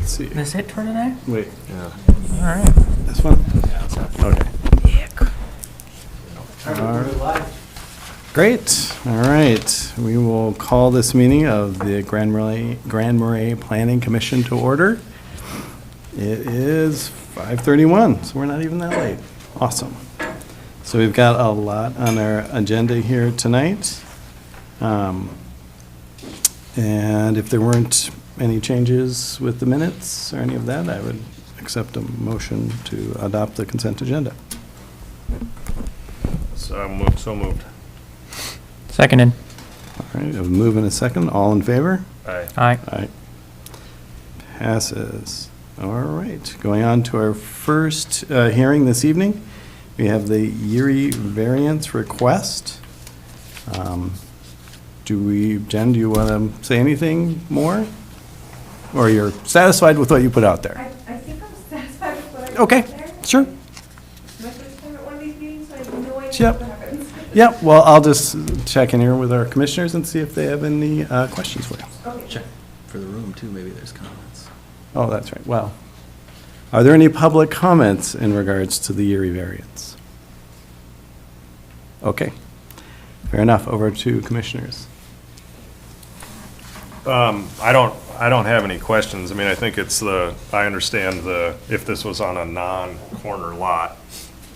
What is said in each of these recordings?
Let's see. This it for today? Wait, All right. this one? Okay. Great. All right. We will call this meeting of the Grand Marais Planning Commission to order. It is 5:31, so we're not even that late. Awesome. So we've got a lot on our agenda here tonight. And if there weren't any changes with the minutes or any of that, I would accept a motion to adopt the consent agenda. So moved. Seconded. All right, a move and a second. All in favor? Aye. Aye. Aye. Passes. All right, going on to our first hearing this evening. We have the Erie variance request. Jen, do you want to say anything more? Or you're satisfied with what you put out there? I think I'm satisfied with what I put Okay, out there. sure. My first time at one of these meetings, so I have no idea Yep. what happens. Yep, well, I'll just check in here with our commissioners and see if they have any questions for you. Okay. Check for the room too, maybe there's comments. Oh, that's right, well. Are there any public comments in regards to the Erie variance? Okay, fair enough, over to commissioners. I don't have any questions. I mean, I think I understand if this was on a non-corner lot,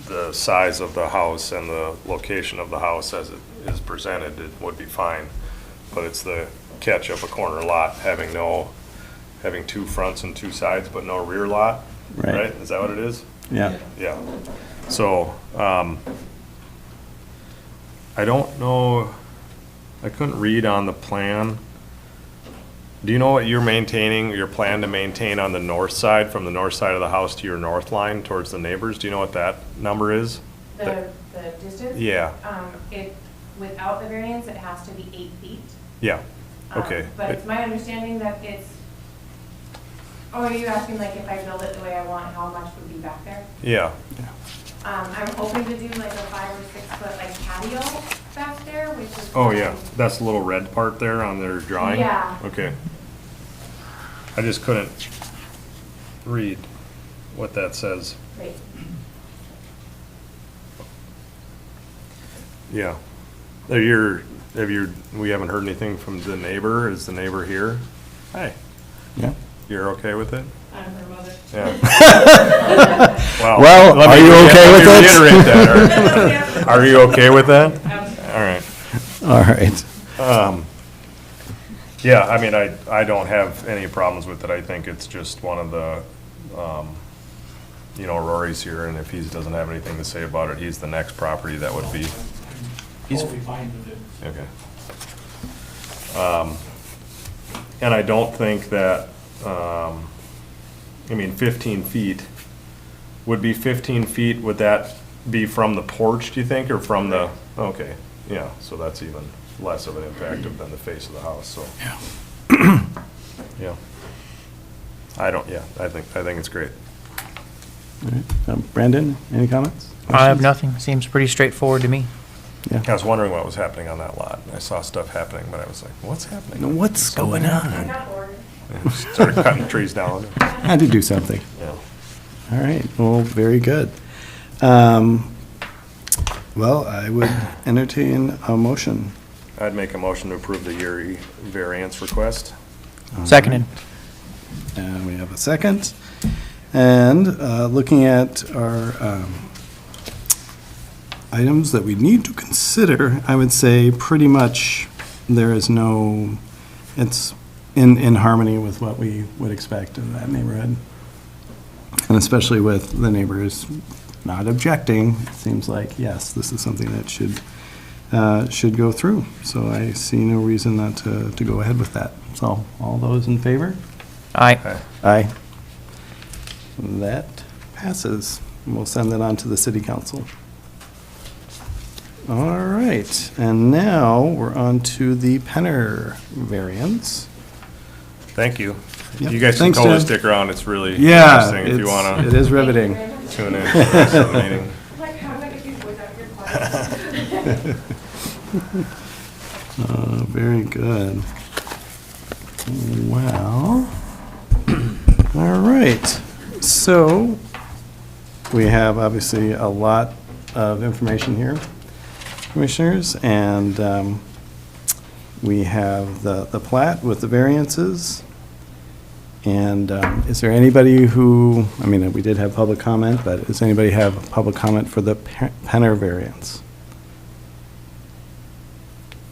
the size of the house and the location of the house as it is presented, it would be fine. But it's the catch of a corner lot, having two fronts and two sides, but no rear lot, right? Is that what it is? Yeah. Yeah. So, I don't know, I couldn't read on the plan. Do you know what you're plan to maintain on the north side, from the north side of the house to your north line towards the neighbors? Do you know what that number is? The distance? Yeah. Without the variance, it has to be 8 feet. Yeah, okay. But it's my understanding that are you asking like if I build it the way I want, how much would be back there? Yeah, I'm hoping to do like a 5 or 6 foot like patio back there, which is. oh yeah, that's the little red part there on their drawing? Yeah. Okay. I just couldn't read what that says. Right. Yeah. We haven't heard anything from the neighbor? Is the neighbor here? Hi, Yeah. you're okay with it? I'm her mother. Yeah. Well, let are me you okay with let me it? reiterate that. Are you okay with that? Absolutely. All right. All right. Yeah, I mean, I don't have any problems with it. I think it's just one of the, Rory's here, and if he doesn't have anything to say about it, he's the next property that would be. He's Okay. And I don't think that, 15 feet, would be 15 feet, would that be from the porch, do you think, or from the, okay, yeah, so that's even less of an impact than the face of the house, so. Yeah. I think it's great. All right. Brandon, any comments? I have Questions? nothing. Seems pretty straightforward to me. Yeah. I was wondering what was happening on that lot. I saw stuff happening, but I was like, what's happening? What's going I on? got bored. Yeah, started cutting trees down. Had to do something. Yeah. All right, well, very good. Well, I would entertain a motion. I'd make a motion to approve the Erie variance request. All Seconded. right. And we have a second. And looking at our items that we need to consider, I would say pretty much it's in harmony with what we would expect in that neighborhood. And especially with the neighbors not objecting, it seems like, yes, this is something that should go through. So I see no reason not to go ahead with that. So all those in favor? Aye. Aye. That passes. We'll send that on to the city council. All right, and now we're on to the Penner variance. Thank you. Yep. You guys can Thanks, totally Jen. stick around. It's really Yeah, interesting if you want it to is riveting. tune in for the rest of the meeting. Like, how am I gonna get boys out here quiet? Very good. Well, All right, so we have obviously a lot of information here, Commissioners, and we have the plat with the variances. And is there anybody who, I mean, we did have public comment, but does anybody have public comment for the Penner variance?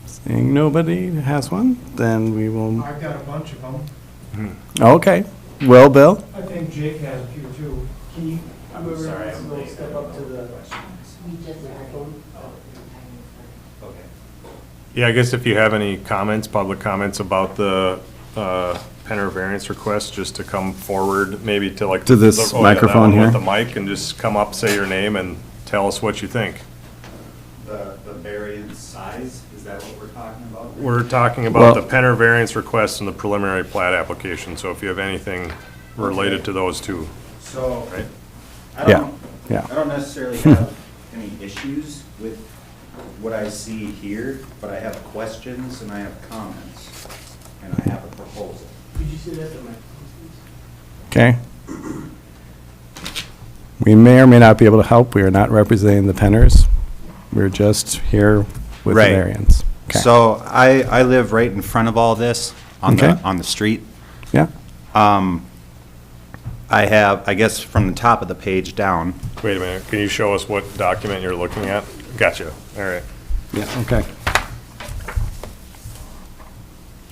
Seeing nobody has one, then we will, I've got a bunch of them. okay. Well, Bill? I think Jake has a few too. Can you, whoever sorry, wants to I'm go late. step up to the microphone? Okay. Yeah, I guess if you have any comments, public comments about the Penner variance request, just to come forward, maybe to like. To this oh, yeah, that microphone one here? With the mic, and just come up, say your name, and tell us what you think. The variance size, is that what we're talking about? We're talking about the Well- Penner variance request and the preliminary plat application, so if you have anything related to those two, So, right? Yeah. I don't necessarily have any issues with what I see here, but I have questions and I have comments, and I have a proposal. Could you sit at the microphone, Okay. We may or may not be able to help. We are not representing the Penners. We're just here with the Right. variance. Okay. So I live right in front of all this on Okay. on the street. Yeah, I have, I guess from the top of the page down, Wait a minute, can you show us what document you're looking at? Gotcha, all right. yeah, okay.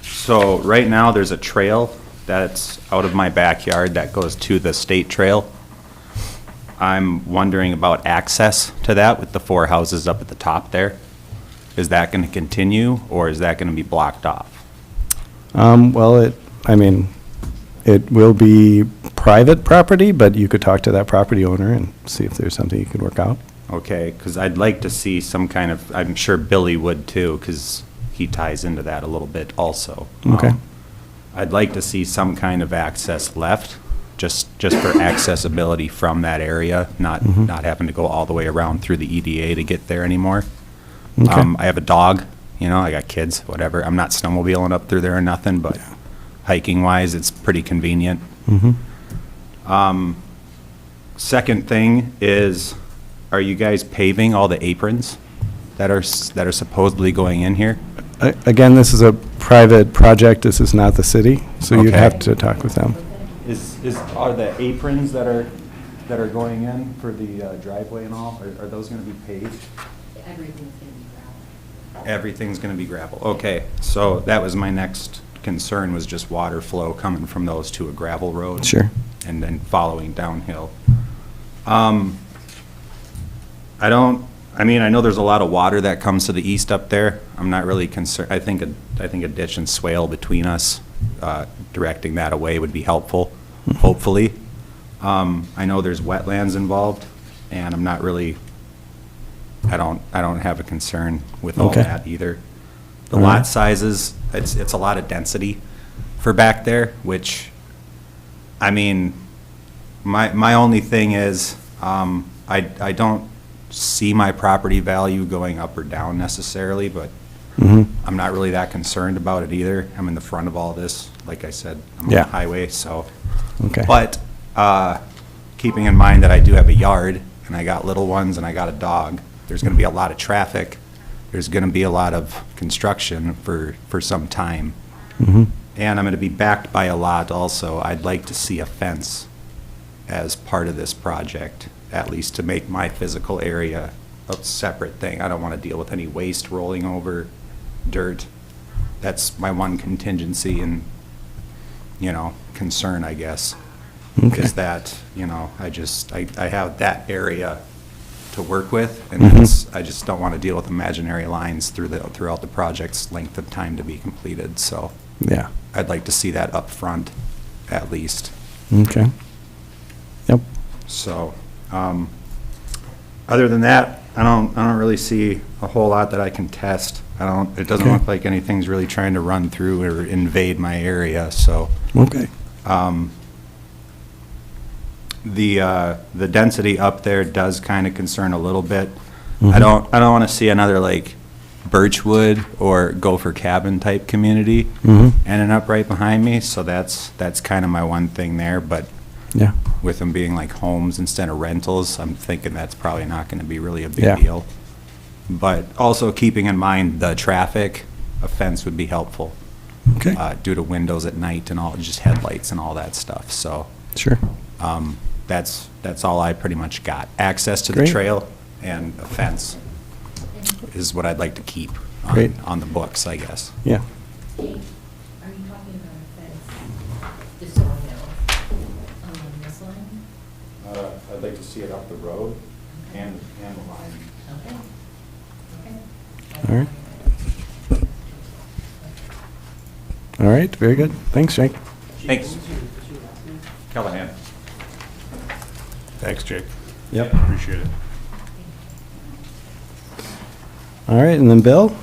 so right now there's a trail that's out of my backyard that goes to the state trail. I'm wondering about access to that with the 4 houses up at the top there. Is that going to continue, or is that going to be blocked off? Well, I mean, it will be private property, but you could talk to that property owner and see if there's something you could work out. Okay, because I'd like to see some kind of, I'm sure Billy would too, because he ties into that a little bit also. Okay. I'd like to see some kind of access left, just for accessibility from that area, not having to go all the way around through the EDA to get there anymore. Okay. I have a dog, I got kids, whatever. I'm not snowmobiling up through there or nothing, but hiking wise, it's pretty convenient. Second thing is, are you guys paving all the aprons that are supposedly going in here? Again, this is a private project. This is not the city, so you'd Okay. have to talk with them. Are the aprons that are going in for the driveway and all, are those gonna be paved? Everything's gonna be gravel. Everything's gonna be gravel, okay. So that was my next concern, was just water flow coming from those to a gravel road. Sure. And then following downhill. I know there's a lot of water that comes to the east up there. I'm not really concerned, I think a ditch and swale between us, directing that away would be helpful, hopefully. I know there's wetlands involved, and I'm not really, I don't have a concern with all Okay. that either. The All lot right. sizes, it's a lot of density for back there, which, I mean, my only thing is, I don't see my property value going up or down necessarily, but I'm not really that concerned about it either. I'm in the front of all this, like I said, I'm on Yeah. the highway, so. Okay. But, keeping in mind that I do have a yard, and I got little ones, and I got a dog, there's gonna be a lot of traffic. There's gonna be a lot of construction for some time. And I'm gonna be backed by a lot also. I'd like to see a fence as part of this project, at least to make my physical area a separate thing. I don't wanna deal with any waste rolling over, dirt. That's my one contingency and, concern, I guess. Okay. Is that, I have that area to work with, and I just don't want to deal with imaginary lines throughout the project's length of time to be completed, so Yeah, I'd like to see that up front, at least. okay. Yep, So, other than that, I don't really see a whole lot that I can test. It doesn't Okay. look like anything's really trying to run through or invade my area, so. okay. The density up there does kind of concern a little bit. Mhm. I don't want to see another birchwood or gopher cabin type community Mhm. ending up right behind me, so that's kind of my one thing there, but Yeah. with them being like homes instead of rentals, I'm thinking that's probably not gonna be really a Yeah. big deal. But also keeping in mind the traffic, a fence would be helpful, Okay. due to windows at night and all, just headlights and all that stuff, so. Sure. That's all I pretty much got. Access to the Great. trail and a fence is what I'd like to keep Great. on the books, I guess. Yeah. Jake, are you talking about a fence, just so I know, on this line? I'd like to see it up the road and the line. Okay. All right. All right, very good. Thanks, Jake. Thanks. Callahan. Thanks, Jake. Yep. Appreciate it. All right, and then Bill?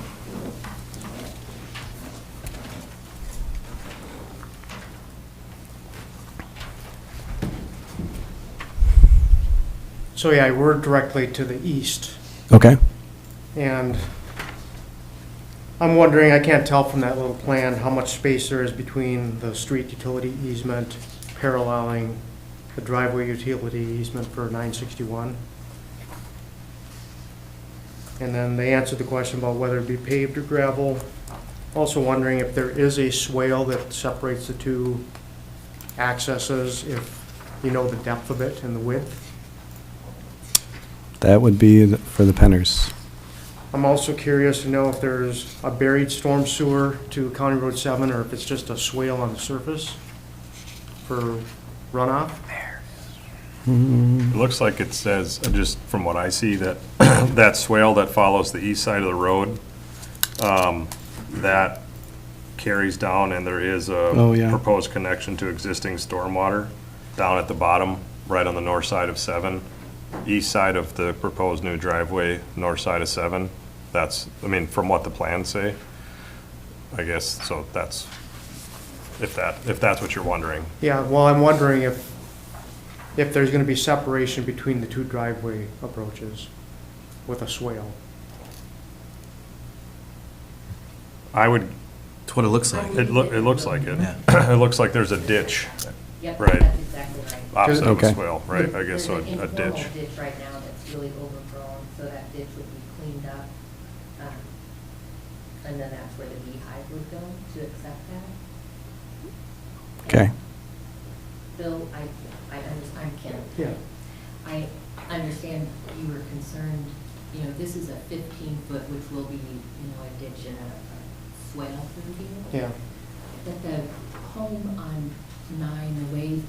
So yeah, we're directly to the east, Okay. and I'm wondering, I can't tell from that little plan how much space there is between the street utility easement paralleling the driveway utility easement for 961. And then they answered the question about whether it be paved or gravel. Also wondering if there is a swale that separates the two accesses, if you know the depth of it and the width. That would be for the Penners. I'm also curious to know if there's a buried storm sewer to County Road 7, or if it's just a swale on the surface for runoff. It looks like it says, just from what I see, that that swale that follows the east side of the road, that carries down, and there is Oh, a yeah. proposed connection to existing stormwater down at the bottom, right on the north side of 7, east side of the proposed new driveway, north side of 7. That's, I mean, from what the plans say, I guess, so that's, if that's what you're wondering. Yeah, well, I'm wondering if there's gonna be separation between the two driveway approaches with a swale. I would, That's what it looks like. it looks like it. Yeah. It looks like there's a ditch Yep, Right. that's exactly right. opposite of Okay. a swale, right? I guess, so There's an a informal ditch. ditch right now that's really overgrown, so that ditch would be cleaned up. And then that's where the beehive would go to accept that. Okay. Bill, I'm Kim. Yeah. I understand you were concerned, this is a 15-foot, which will be, a ditch and a swale through here. Yeah, But the home on 9, the way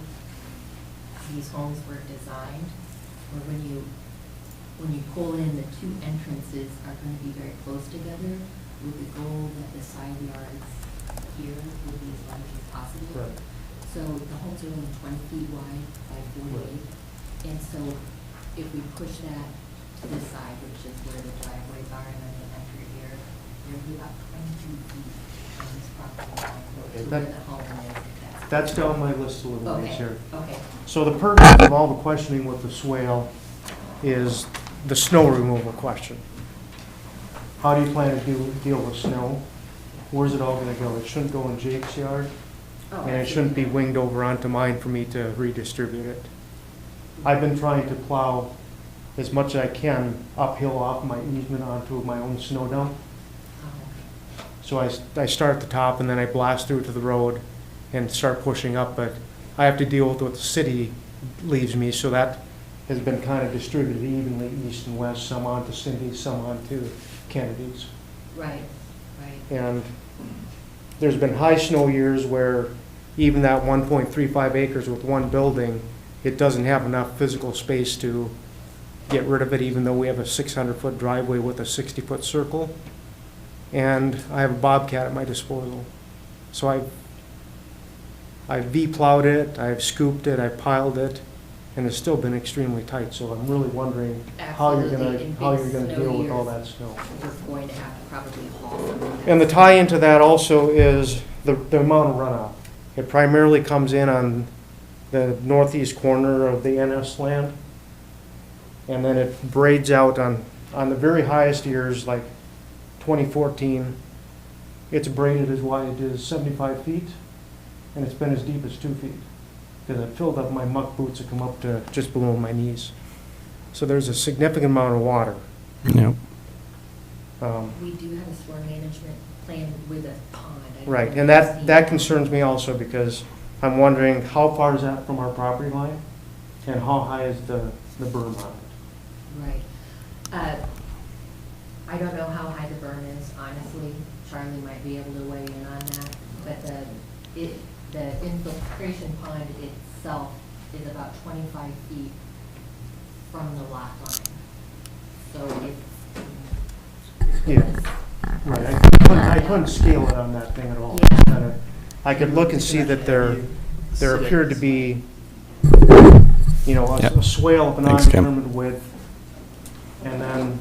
these homes were designed, or when you pull in, the two entrances are going to be very close together with the goal that the side yards here will be as large as possible. right. So the homes are only 20 feet wide by 48. And so if we push that to this side, which is where the driveways are, and then they enter here, there'll be about 22 feet on this property line Okay, to that- where the home is. if That's down my list a little ways Okay, here. okay. So the purpose of all the questioning with the swale is the snow removal question. How do you plan to deal with snow? Where's it all gonna go? It shouldn't go in Jake's yard, Oh, and it shouldn't be winged over onto mine for me to redistribute it. I've been trying to plow as much as I can uphill off my easement onto my own snow dump. Oh, So I start at the top and then I blast through to the road and start pushing up, but I have to deal with what the city leaves me, so that has been kind of distributed evenly east and west, some onto Cindy's, some onto Kennedy's. Right, right. And there's been high snow years where even that 1.35 acres with one building, it doesn't have enough physical space to get rid of it, even though we have a 600-foot driveway with a 60-foot circle. And I have a Bobcat at my disposal. So I've V-plowed it, I've scooped it, I've piled it, and it's still been extremely tight. So I'm really wondering how you're Absolutely. In gonna big snow deal with all years, that snow. We're going to have to probably haul some of that. And the tie into that also is the amount of runoff. It primarily comes in on the northeast corner of the NS land. And then it braids out on the very highest years, like 2014. It's braided as wide as 75 feet, and it's been as deep as 2 feet. Because it filled up my muck boots that come up to just below my knees. So there's a significant amount of water. Yep. We do have a storm management plan with a pond. I don't Right, know and if you've seen that concerns me also, because I'm wondering how far is that from our property line? And how high is the berm on it? Right. I don't know how high the berm is, honestly. Charlie might be able to weigh in on that. But the infiltration pond itself is about 25 feet from the lot line. So if. Yeah. Right, I couldn't scale it on that thing at all. Yeah. I could look and see that there appeared to be, you know, Yep. a swale of an Thanks, Kim. undetermined width. And then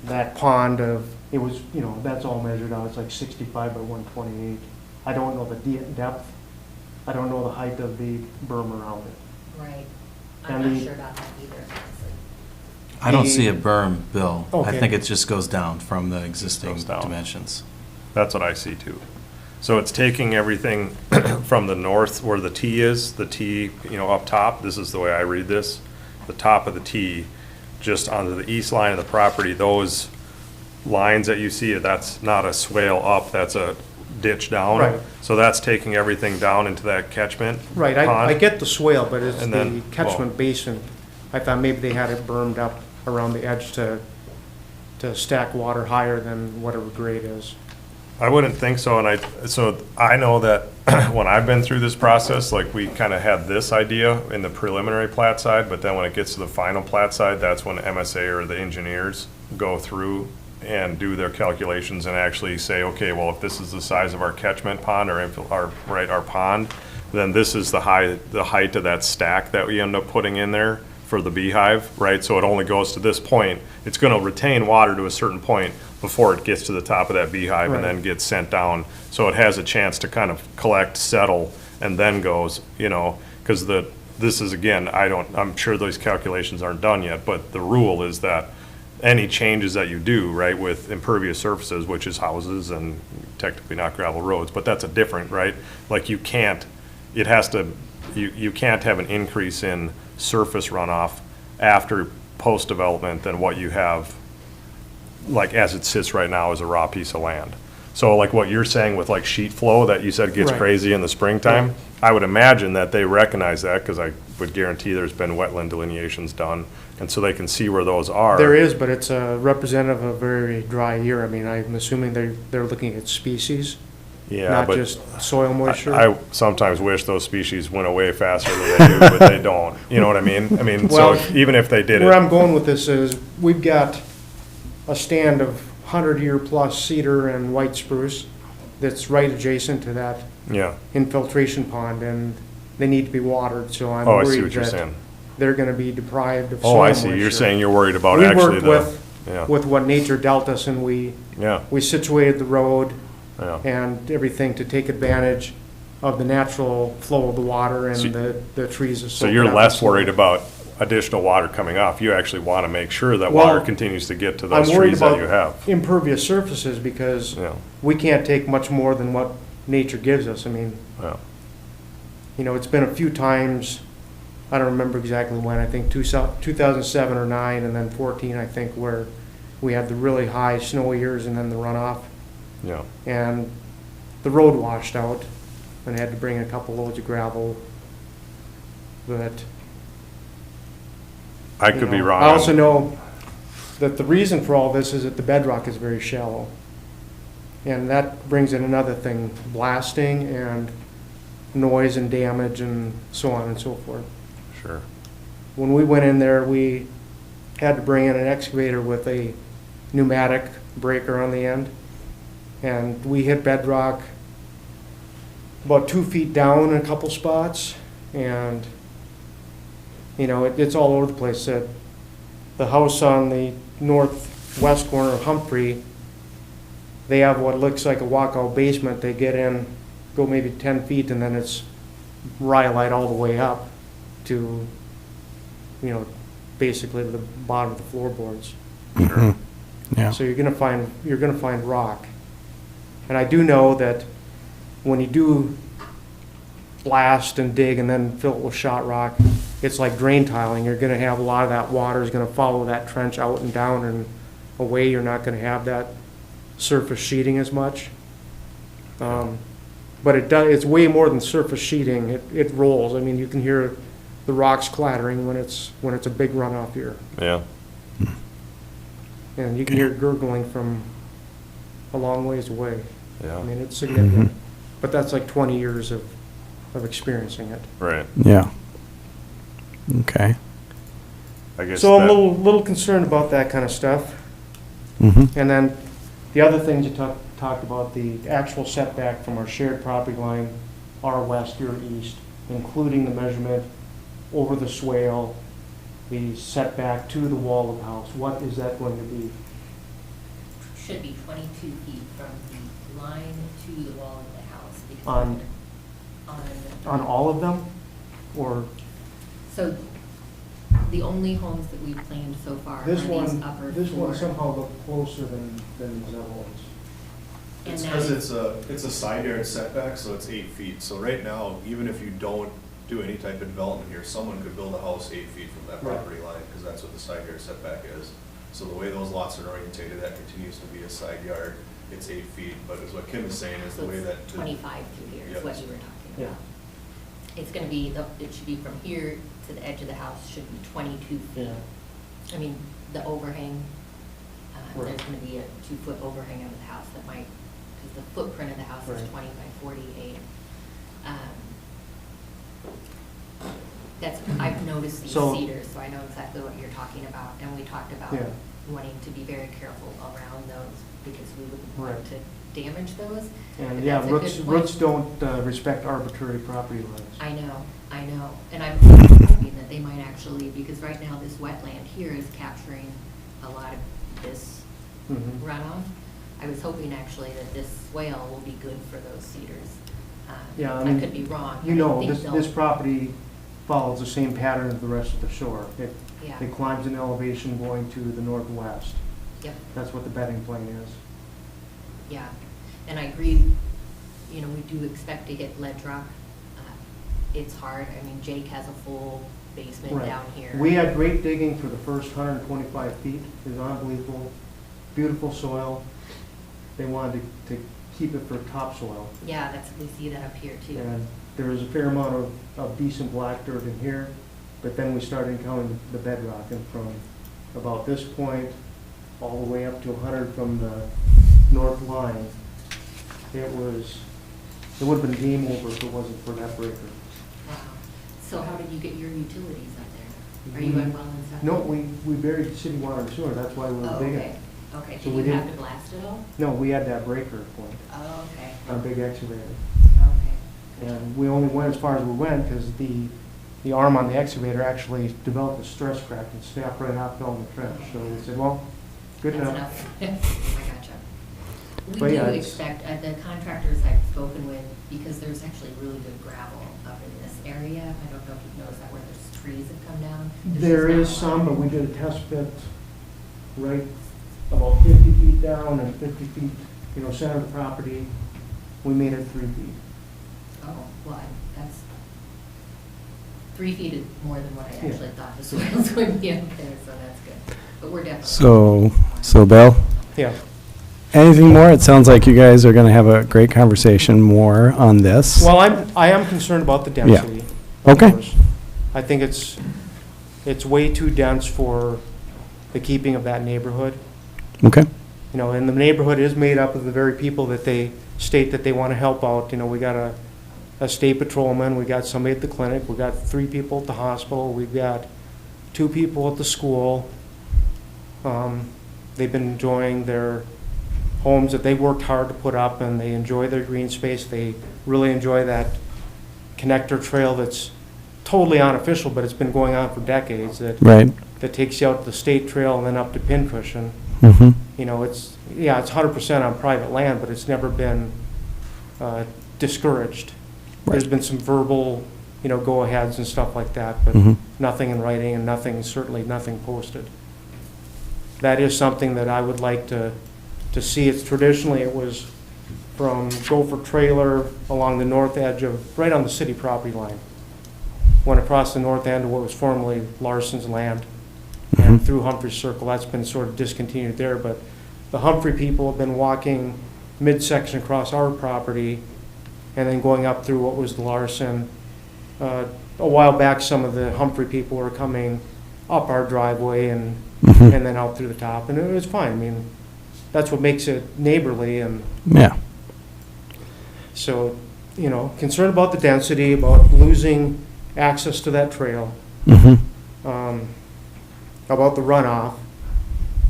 that pond of, it was, you know, that's all measured out, it's like 65 by 128. I don't know the depth, I don't know the height of the berm around it. Right. And I'm not the- sure about that either, honestly. I don't see a berm, Bill. I Okay. think it just goes down from the existing Goes down. dimensions. That's what I see too. So it's taking everything from the north where the T is, the T, you know, up top, this is the way I read this, the top of the T, just onto the east line of the property, those lines that you see, that's not a swale up, that's a ditch down. Right. So that's taking everything down into that catchment Right, I pond. get the swale, but it's And the then- catchment basin. I thought maybe they had it bermed up around the edge to stack water higher than whatever grade is. I wouldn't think so, and so I know that when I've been through this process, like, we kind of had this idea in the preliminary plat side, but then when it gets to the final plat side, that's when MSA or the engineers go through and do their calculations and actually say, okay, well, if this is the size of our catchment pond or our pond, then this is the height of that stack that we end up putting in there for the beehive, right? So it only goes to this point. It's gonna retain water to a certain point before it gets to the top of that beehive and Right. then gets sent down. So it has a chance to kind of collect, settle, and then goes, you know, because this is, again, I'm sure those calculations aren't done yet, but the rule is that any changes that you do, right, with impervious surfaces, which is houses and technically not gravel roads, but that's a different, right? Like, you can't have an increase in surface runoff after post-development than what you have, like, as it sits right now as a raw piece of land. So like what you're saying with like sheet flow that you said gets Right. crazy in the springtime, I would imagine that they recognize that, because I would guarantee there's been wetland delineations done, and so they can see where those are. There is, but it's a representative of a very dry year. I mean, I'm assuming they're looking at species, Yeah, not but just soil moisture. I sometimes wish those species went away faster than they do, but they don't. You know what I mean? I mean, so Well, even if they did Where I'm it, going with this is, we've got a stand of 100-year-plus cedar and white spruce that's right adjacent to that yeah. infiltration pond, and they need to be watered, so I'm Oh, I see worried what you're that saying. they're gonna be deprived of soil Oh, I moisture. see. You're saying you're worried about We actually worked yeah, with what nature dealt us, and we yeah, situated the road yeah. and everything to take advantage of the natural flow of the water So- and the trees. that So soak you're it up less and so on. worried about additional water coming off. You actually want to make sure that Well, water continues to get to I'm those worried trees that about you have. impervious surfaces, because Yeah, we can't take much more than what nature gives us. I mean, yeah. you know, it's been a few times, I don't remember exactly when, I think 2007 or 9, and then 14, I think, where we had the really high snowy years and then the runoff, Yeah. and the road washed out, and I had to bring in a couple loads of gravel. But I could be you know, wrong. I also on- know that the reason for all this is that the bedrock is very shallow. And that brings in another thing, blasting and noise and damage and so on and so forth. Sure. When we went in there, we had to bring in an excavator with a pneumatic breaker on the end. And we hit bedrock about 2 feet down in a couple spots. And, you know, it's all over the place. The house on the northwest corner of Humphrey, they have what looks like a walkout basement. They get in, go maybe 10 feet, and then it's rhyolite all the way up to, you know, basically to the bottom of the floorboards. Sure. Yeah. So you're gonna find rock. And I do know that when you do blast and dig and then fill it with shot rock, it's like drain tiling. You're gonna have a lot of that water is gonna follow that trench out and down and away. You're not gonna have that surface sheeting as much. But it's way more than surface sheeting. It rolls. I mean, you can hear the rocks clattering when it's a big runoff here. Yeah. And you can hear it gurgling from a long ways away. Yeah. I mean, it's significant. But that's like 20 years of experiencing it. Right. Yeah. Okay. I guess So I'm a that, little concerned about that kind of stuff. Mm-hmm. And then the other things you talked about, the actual setback from our shared property line, our west, your east, including the measurement over the swale, the setback to the wall of the house. What is that going to be? Should be 22 feet from the line to the wall of the house. Because On- On all of them? Or So the only homes that we've planned so far are this these one, upper this one floor. somehow looked closer than these other ones. And It's that because is- it's a side yard setback, so it's 8 feet. So right now, even if you don't do any type of development here, someone could build a house 8 feet from that Right. property line, because that's what the side yard setback is. So the way those lots are orientated, that continues to be a side yard. It's 8 feet, but as what Kim is saying, is the So way it's that. 25 through here is Yep. what you were talking Yeah. about. It's gonna be, it should be from here to the edge of the house should be 22 feet. Yeah. I mean, the overhang, Right. there's gonna be a 2-foot overhang of the house that might, because the footprint of the house is Right. 20 by 48. That's, I've noticed these So- cedars, so I know exactly what you're talking about. And we talked about Yeah. wanting to be very careful around those because we wouldn't Right. want to damage those. And But yeah, that's a good point. roots don't respect arbitrary property lines. I know, and I'm hoping that they might actually, because right now this wetland here is capturing a lot of this Mhm. runoff. I was hoping actually that this swale will be good for those cedars. Yeah, I I mean, could be wrong. You I know, think this they'll- property follows the same pattern as the rest of the shore. Yeah. It climbs in elevation going to the northwest. Yep, That's what the bedding plane is. yeah, and I agree, you know, we do expect to hit ledge rock. It's hard, I mean, Jake has a full basement Right. down here. We had great digging for the first 125 feet. It was unbelievable, beautiful soil. They wanted to keep it for topsoil. Yeah, we see that up here too. And there was a fair amount of decent black dirt in here, but then we started encountering the bedrock. And from about this point, all the way up to 100 from the north line, it would have been game over if it wasn't for that breaker. Wow. So how did you get your utilities up there? Are you at well and stuff? No, we buried city water and sewer, that's why we were Oh, digging. okay, okay. So Did we you have didn't- to blast it all? No, we had that breaker point, Oh, okay, our big excavator. okay. And we only went as far as we went because the arm on the excavator actually developed a stress crack and snapped right out down the trench. So we said, well, good That's enough. I gotcha. We But do yeah, it's- expect, the contractors I've spoken with, because there's actually really good gravel up in this area. I don't know if you've noticed that where there's trees that come down. There There's is just not a lot. some, but we did a test pit right about 50 feet down and 50 feet, center of the property. We made it 3 feet. Oh, well, that's, 3 feet is more than what I Yeah. actually thought the soils would be up there, so that's good. But we're definitely. So Bill, Yeah. anything more? It sounds like you guys are going to have a great conversation more on this. Well, I am concerned about the density. of Okay. course. I think it's way too dense for the keeping of that neighborhood. Okay. And the neighborhood is made up of the very people that they state that they want to help out. We got a state patrolman, we got somebody at the clinic, we got 3 people at the hospital, we've got 2 people at the school. They've been enjoying their homes that they worked hard to put up, and they enjoy their green space. They really enjoy that connector trail that's totally unofficial, but it's been going on for decades, Right. that takes you out to the state trail and then up to Pincushion. Mm-hmm. It's 100% on private land, but it's never been discouraged. There's been some verbal, go-aheads and stuff like that, but Mhm. nothing in writing and certainly nothing posted. that is something that I would like to see. It's traditionally, it was from Gopher Trailer along the north edge of, right on the city property line. Went across the north end of what was formerly Larson's land and through Humphrey Circle. That's been sort of discontinued there, but the Humphrey people have been walking midsection across our property and then going up through what was the Larson. A while back, some of the Humphrey people were coming up our driveway and then out through the top, and it was fine. I mean, that's what makes it neighborly, and Yeah. so, you know, concerned about the density, about losing access to that trail, about the runoff.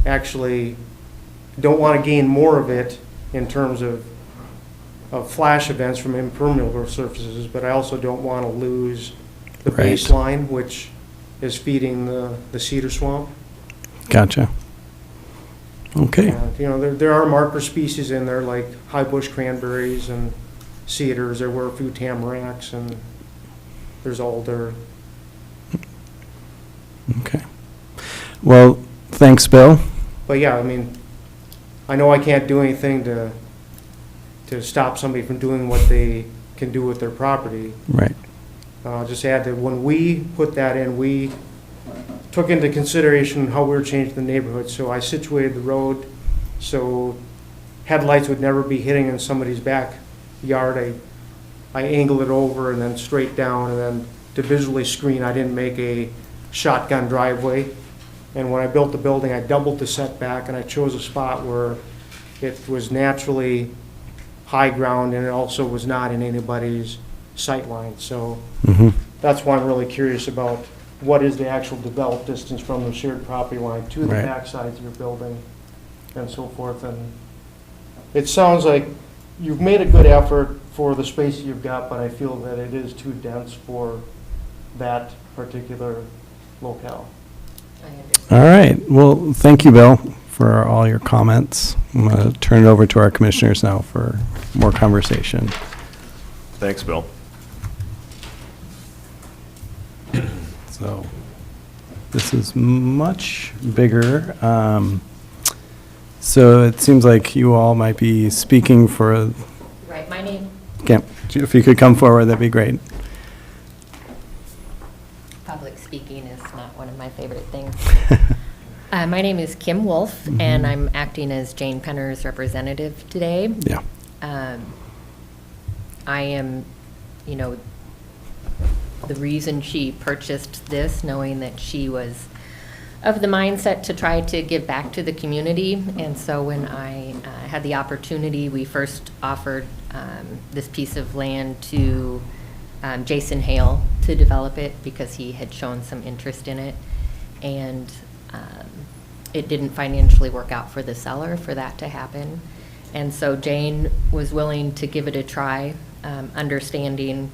Actually, don't want to gain more of it in terms of flash events from impermeable surfaces, but I also don't want to lose the Right. baseline, which is feeding the cedar swamp. Gotcha. Okay. And, you know, there are marker species in there like high bush cranberries and cedars. There were a few tamaracks, and there's alder. Okay. Well, thanks, Bill. But yeah, I mean, I know I can't do anything to stop somebody from doing what they can do with their property. Right. I'll just add that when we put that in, we took into consideration how we were changing the neighborhood. So I situated the road so headlights would never be hitting in somebody's backyard. I angled it over and then straight down, and then to visually screen, I didn't make a shotgun driveway. And when I built the building, I doubled the setback, and I chose a spot where it was naturally high ground, and it also was not in anybody's sight line. So that's why I'm really curious about what is the actual developed distance from the shared property line to the Right. back sides of your building and so forth. And it sounds like you've made a good effort for the space you've got, but I feel that it is too dense for that particular locale. I understand. All right. Well, thank you, Bill, for all your comments. I'm going to turn it over to our commissioners now for more conversation. Thanks, Bill. So this is much bigger. So it seems like you all might be speaking for, Right, my name, if you could come forward, that'd be great. public speaking is not one of my favorite things. My name is Kim Wolf, and I'm acting as Jane Penner's representative today. Yeah. I am, you know, the reason she purchased this, knowing that she was of the mindset to try to give back to the community. And so when I had the opportunity, we first offered this piece of land to Jason Hale to develop it because he had shown some interest in it. And it didn't financially work out for the seller for that to happen. And so Jane was willing to give it a try, understanding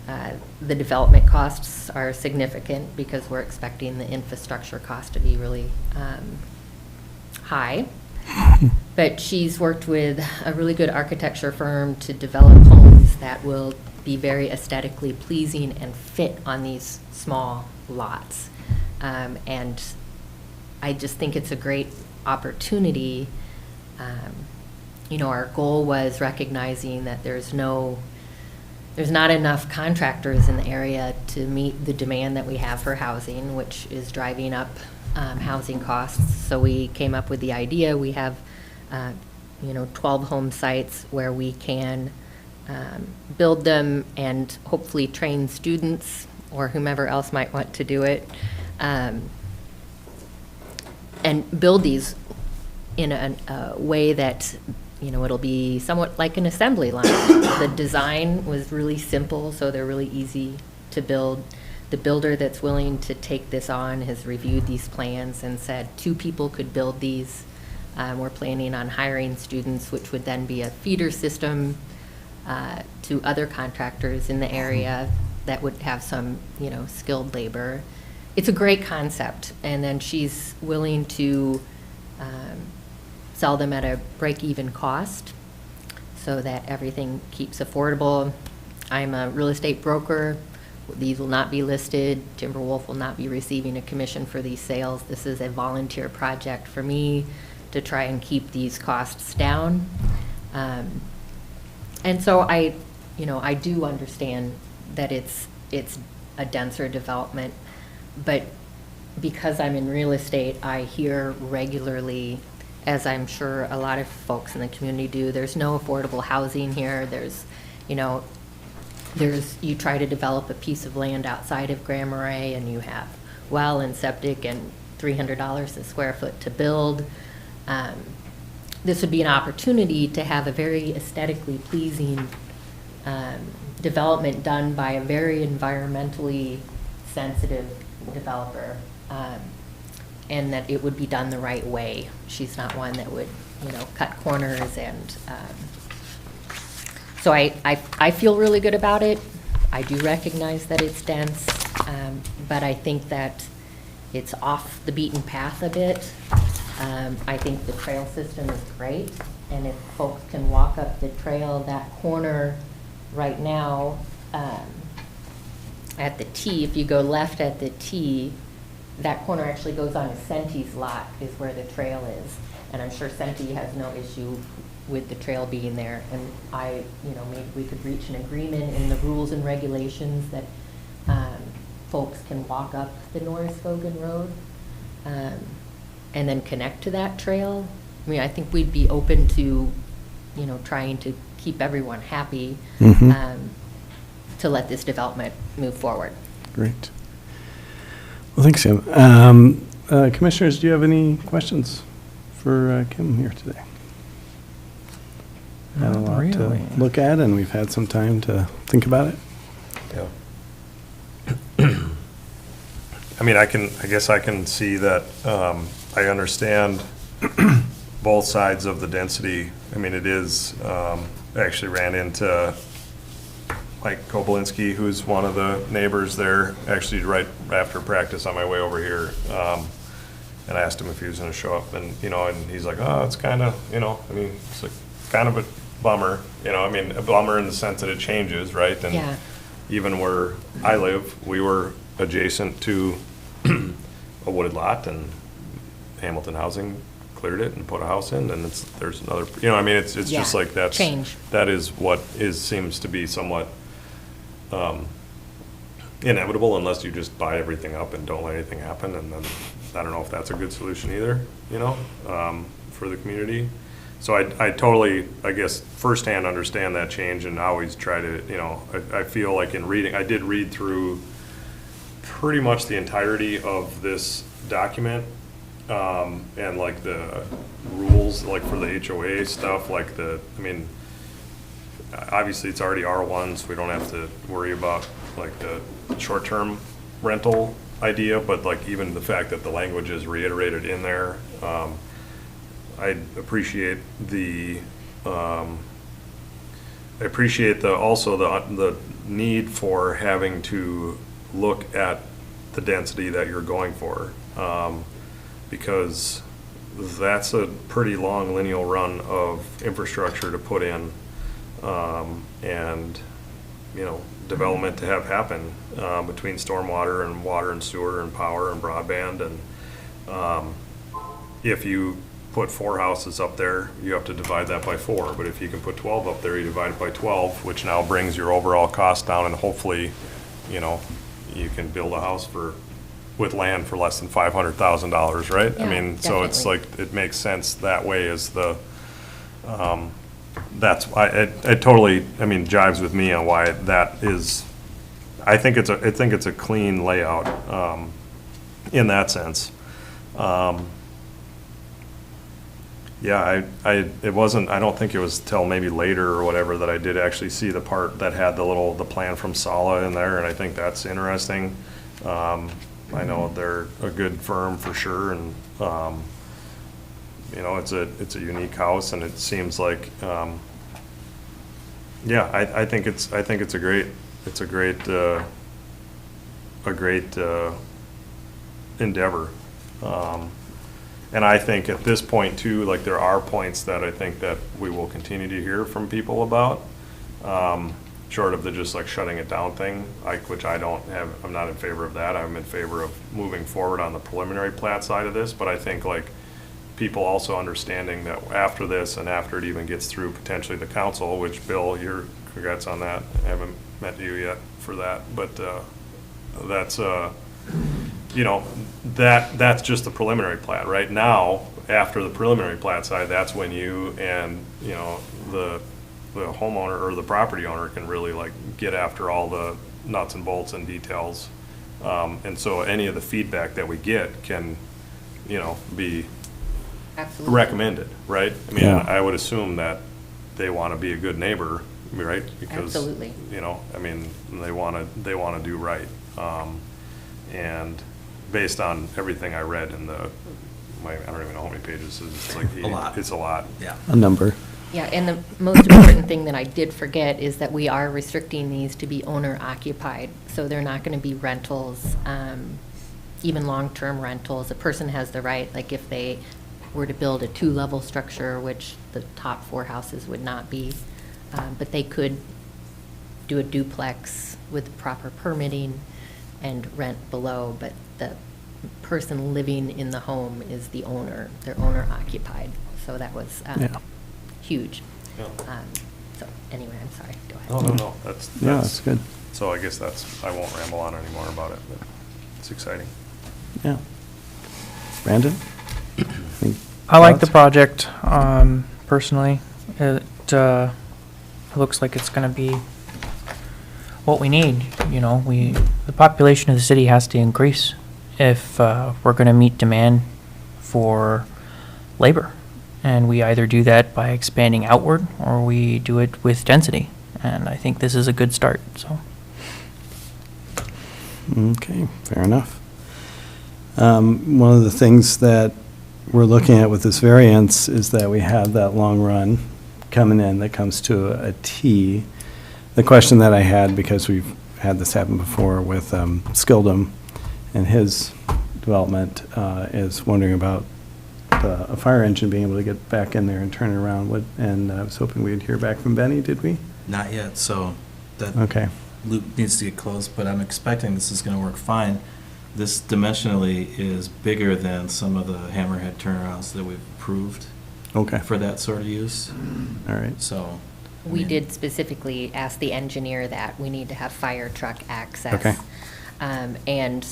the development costs are significant because we're expecting the infrastructure cost to be really high. But she's worked with a really good architecture firm to develop homes that will be very aesthetically pleasing and fit on these small lots. And I just think it's a great opportunity. You know, our goal was recognizing that there's not enough contractors in the area to meet the demand that we have for housing, which is driving up housing costs. So we came up with the idea. We have, 12 home sites where we can build them and hopefully train students or whomever else might want to do it, and build these in a way that it'll be somewhat like an assembly line. The design was really simple, so they're really easy to build. The builder that's willing to take this on has reviewed these plans and said 2 people could build these. We're planning on hiring students, which would then be a feeder system to other contractors in the area that would have some, skilled labor. It's a great concept, and then she's willing to sell them at a break-even cost so that everything keeps affordable. I'm a real estate broker These will not be listed. Timberwolf will not be receiving a commission for these sales. This is a volunteer project for me to try and keep these costs down. And so I do understand that it's a denser development, but because I'm in real estate, I hear regularly, as I'm sure a lot of folks in the community do, there's no affordable housing here. You try to develop a piece of land outside of Marais, and you have well and septic and $300 a square foot to build. This would be an opportunity to have a very aesthetically pleasing development done by a very environmentally sensitive developer, and that it would be done the right way. She's not one that would, cut corners, and so I feel really good about it. I do recognize that it's dense, but I think that it's off the beaten path a bit. I think the trail system is great, and if folks can walk up the trail, that corner right now at the T, if you go left at the T, that corner actually goes on to Senti's lot is where the trail is. And I'm sure Senti has no issue with the trail being there. And maybe we could reach an agreement in the rules and regulations that folks can walk up the Norris Fogan Road and then connect to that trail. I mean, I think we'd be open to, trying to keep everyone happy to let this development move forward. Great. Well, thanks, Kim. Commissioners, do you have any questions for Kim here today? Had a Not lot really. to look at, and we've had some time to think about it. Yeah. I mean, I guess I can see that, I understand both sides of the density. I mean, it is, I actually ran into Mike Kobolinski, who's one of the neighbors there, actually right after practice on my way over here. And I asked him if he was gonna show up, and, and he's like, oh, it's kind of, it's like kind of a bummer, a bummer in the sense that it changes, right? And Yeah. even where I live, we were adjacent to a wooded lot, and Hamilton Housing cleared it and put a house in, and there's another, it's Yeah, just like that's. change. That is what seems to be somewhat inevitable unless you just buy everything up and don't let anything happen, and then I don't know if that's a good solution either, for the community. So I totally, I guess, firsthand understand that change, and always try to, I feel like in reading, I did read through pretty much the entirety of this document, and like the rules, like for the HOA stuff, obviously it's already R1, so we don't have to worry about like the short-term rental idea, but like even the fact that the language is reiterated in there, I appreciate also the need for having to look at the density that you're going for, because that's a pretty long lineal run of infrastructure to put in, and development to have happen between stormwater and water and sewer and power and broadband, and if you put 4 houses up there, you have to divide that by 4. But if you can put 12 up there, you divide it by 12, which now brings your overall cost down, and hopefully, you can build a house with land for less than $500,000, right? Yeah, I mean, so it's definitely. like, it makes sense that way as the, it totally, jives with me on why that is, I think it's a clean layout, in that sense. Yeah, it wasn't, I don't think it was till maybe later or whatever that I did actually see the part that had the plan from Sala in there, and I think that's interesting. I know they're a good firm for sure, and, it's a unique house, and it seems like, I think it's a great endeavor. And I think at this point too, like there are points that I think that we will continue to hear from people about. short of the just like shutting it down thing, which I don't have, I'm not in favor of that. I'm in favor of moving forward on the preliminary plat side of this, but I think like people also understanding that after this and after it even gets through potentially the council, which Bill, your congrats on that. I haven't met you yet for that, but that's, you know, that's just the preliminary plat. Right now, after the preliminary plat side, that's when you and, you know, the homeowner or the property owner can really like get after all the nuts and bolts and details. And so any of the feedback that we get can, you know, be Absolutely. recommended, right? I mean, Yeah. I would assume that they want to be a good neighbor, right? Because, Absolutely. you know, I mean, they want to do right. And based on everything I read in I don't even know how many pages, it's like, A lot. It's a lot. Yeah. A number. Yeah, and the most important thing that I did forget is that we are restricting these to be owner occupied. So they're not going to be rentals, even long-term rentals. A person has the right, like if they were to build a 2-level structure, which the top 4 houses would not be, but they could do a duplex with proper permitting and rent below, but the person living in the home is the owner. They're owner occupied. So that was Yeah. huge. Yeah. So anyway, I'm sorry. Go ahead. No, that's. Yeah, that's good. So I guess I won't ramble on anymore about it, but it's exciting. Yeah. Brandon? Any I like the thoughts? project, personally. It looks like it's gonna be what we need, you know. The population of the city has to increase if we're gonna meet demand for labor. And we either do that by expanding outward or we do it with density. And I think this is a good start, so. Okay, fair enough. One of the things that we're looking at with this variance is that we have that long run coming in that comes to a T. The question that I had, because we've had this happen before with Skildum and his development, is wondering about a fire engine being able to get back in there and turn it around. And I was hoping we'd hear back from Benny, did we? Not yet, so that Okay. loop needs to get closed, but I'm expecting this is going to work fine. This dimensionally is bigger than some of the hammerhead turnarounds that we've approved Okay, for that sort of use, all right. so. I We mean, did specifically ask the engineer that we need to have fire truck access. Okay. And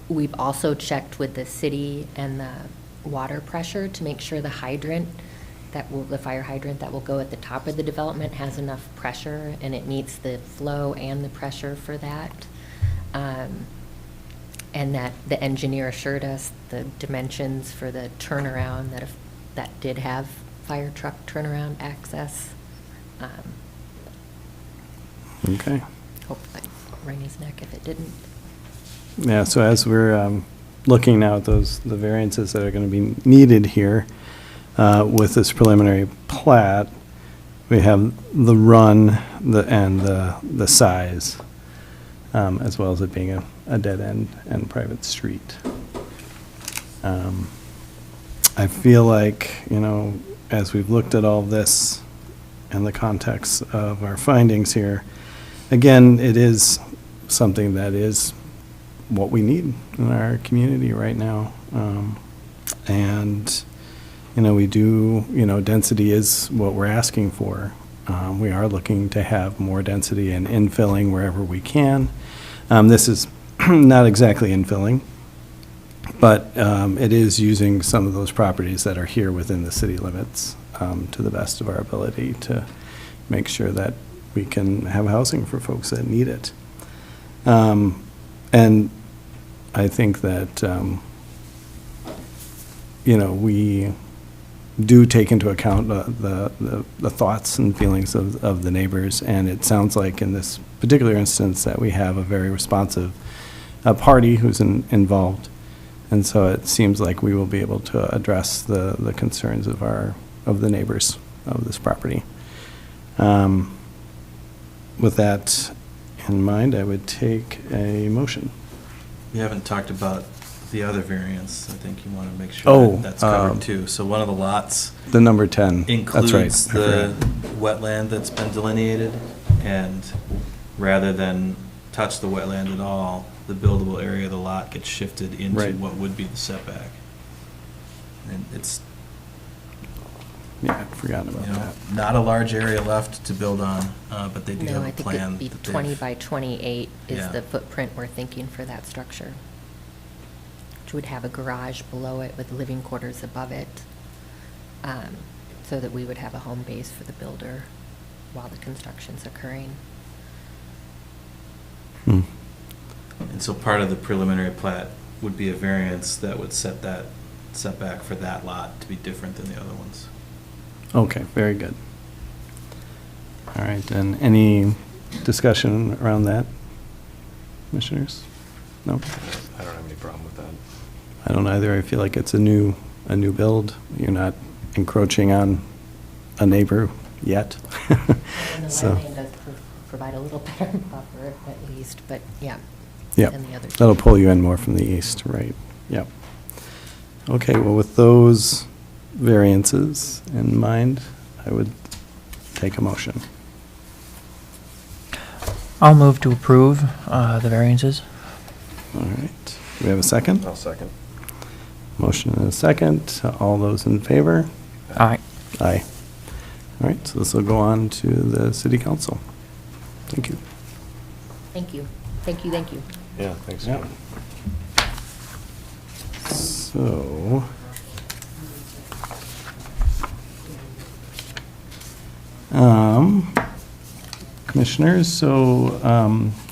we've also checked with the city and the water pressure to make sure the fire hydrant that will go at the top of the development has enough pressure and it meets the flow and the pressure for that. And that the engineer assured us the dimensions for the turnaround, that did have fire truck turnaround access. Okay. Hope I'd wring his neck if it didn't. Yeah, so as we're looking now at the variances that are going to be needed here with this preliminary plat, we have the run and the size, as well as it being a dead end and private street. I feel like, you know, as we've looked at all this in the context of our findings here, again, it is something that is what we need in our community right now. And, you know, we do, you know, density is what we're asking for. We are looking to have more density and infilling wherever we can. This is not exactly infilling, but it is using some of those properties that are here within the city limits to the best of our ability to make sure that we can have housing for folks that need it. And I think that, you know, we do take into account the thoughts and feelings of the neighbors, and it sounds like in this particular instance that we have a very responsive party who's involved, and so it seems like we will be able to address the concerns of the neighbors of this property. With that in mind, I would take a motion. We haven't talked about the other variance. I think you want to make sure Oh, that's covered too. So one of the lots The number 10. That's right. includes I the forgot. wetland that's been delineated, And rather than touch the wetland at all, the buildable area of the lot gets shifted into Right. what would be the setback. And it's, Yeah, I forgot you about know, that. not a large area left to build on, but they do No, have I a think plan. it'd be that they've- 20 by 28 is Yeah. the footprint we're thinking for that structure, which would have a garage below it with living quarters above it, so that we would have a home base for the builder while the construction's occurring. Hmm. And so part of the preliminary plat would be a variance that would set that setback for that lot to be different than the other ones. Okay, very good. All right, and any discussion around that, commissioners? No? I don't have any problem with that. I don't either. I feel like it's a new build. You're not encroaching on a neighbor yet. And the So, wetland does provide a little better buffer at least, but yeah. yeah, than the other two. that'll pull you in more from the east, right? Yep. Okay, well, with those variances in mind, I would take a motion. I'll move to approve the variances. All right. Do we have a second? I'll second. Motion and a second. All those in favor? Aye. Aye. All right, so this will go on to the city council. Thank you. Thank you. Thank you, thank you. Yeah, thanks. Yeah. So, commissioners, so,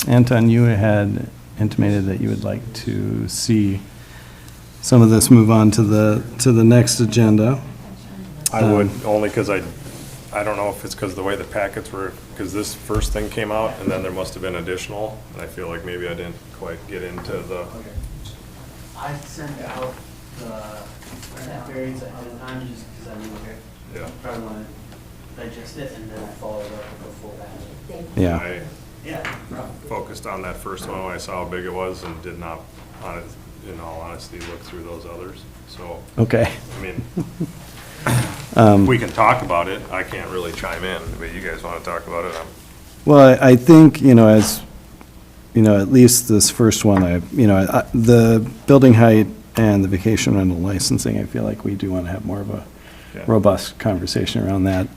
Anton, you had intimated that you would like to see some of this move on to the next agenda. I would, only because I don't know if it's because the way the packets were, because this first thing came out, and then there must have been additional, and I feel like maybe I didn't quite get into the, I sent out that variance ahead of time just because I knew yeah. I probably want to digest it and then follow it up with a full package. Yeah. I Yeah. focused on that first one when I saw how big it was and did not, in all honesty, look through those others. So, Okay. I mean, we can talk about it. I can't really chime in, but you guys want to talk about it? Well, I think, as, at least this first one, the building height and the vacation rental licensing, I feel like we do want to have more of a Yeah. robust conversation around that.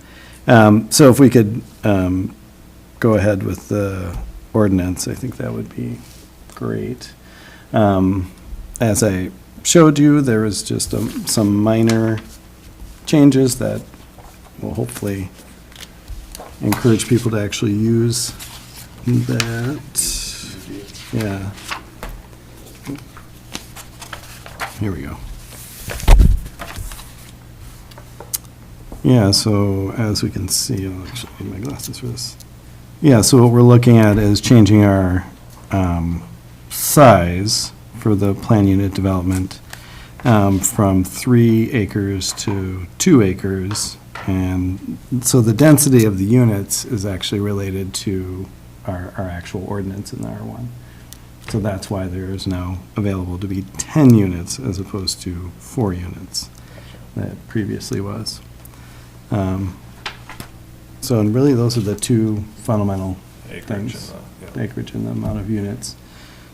So if we could go ahead with the ordinance, I think that would be great. As I showed you, there was just some minor changes that will hopefully encourage people to actually use that. Yeah. Here we go. Yeah, so as we can see, I'll actually need my glasses for this. Yeah, so what we're looking at is changing our size for the plan unit development from 3 acres to 2 acres. And so the density of the units is actually related to our actual ordinance in the R1. So that's why there is now available to be 10 units as opposed to 4 units that previously was. So, and really, those are the two fundamental Acreage things. and the, yeah. Acreage and the amount of units.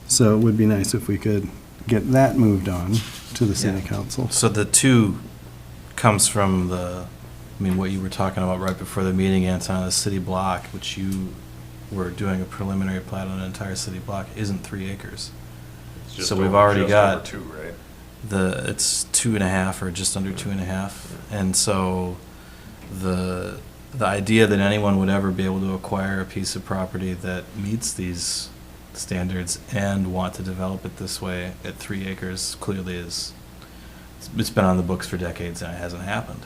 So it would be nice if we could get that moved on to the city Yeah. council. So the 2 comes from what you were talking about right before the meeting, Anton, the city block, which you were doing a preliminary plat on an entire city block, isn't 3 acres. It's just So we've over- already just got over 2, right? It's 2.5 or just under 2.5. And so the idea that anyone would ever be able to acquire a piece of property that meets these standards and want to develop it this way at 3 acres clearly it's been on the books for decades and it hasn't happened.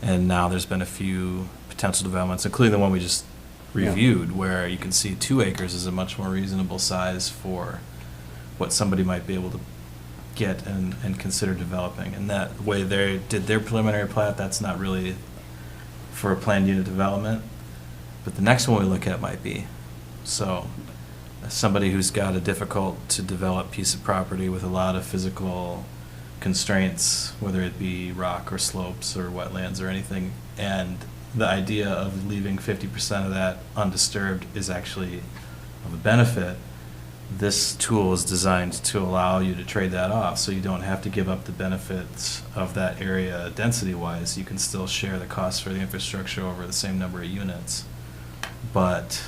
And now there's been a few potential developments, including the one we just reviewed, where you can see 2 acres is a much more reasonable size for what somebody might be able to get and consider developing. And that way they did their preliminary plat, that's not really for a planned unit development, but the next one we look at might be. So somebody who's got a difficult to develop piece of property with a lot of physical constraints, whether it be rock or slopes or wetlands or anything, and the idea of leaving 50% of that undisturbed is actually of a benefit, this tool is designed to allow you to trade that off, so you don't have to give up the benefits of that area density-wise. You can still share the costs for the infrastructure over the same number of units, but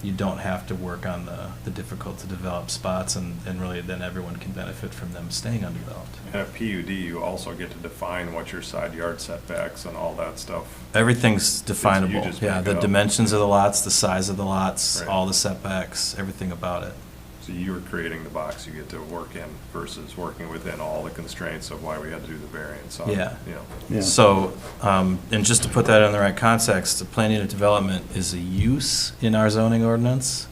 you don't have to work on the difficult to develop spots, and really then everyone can benefit from them staying undeveloped. And at PUD, you also get to define what your side yard setbacks and all that stuff. Everything's definable. just Yeah, make the it up. dimensions of the lots, the size of the lots, Right. all the setbacks, everything about it. So you're creating the box you get to work in versus working within all the constraints of why we had to do the variance on, Yeah. you know. Yeah. So, and just to put that in the right context, the plan unit development is a use in our zoning ordinance,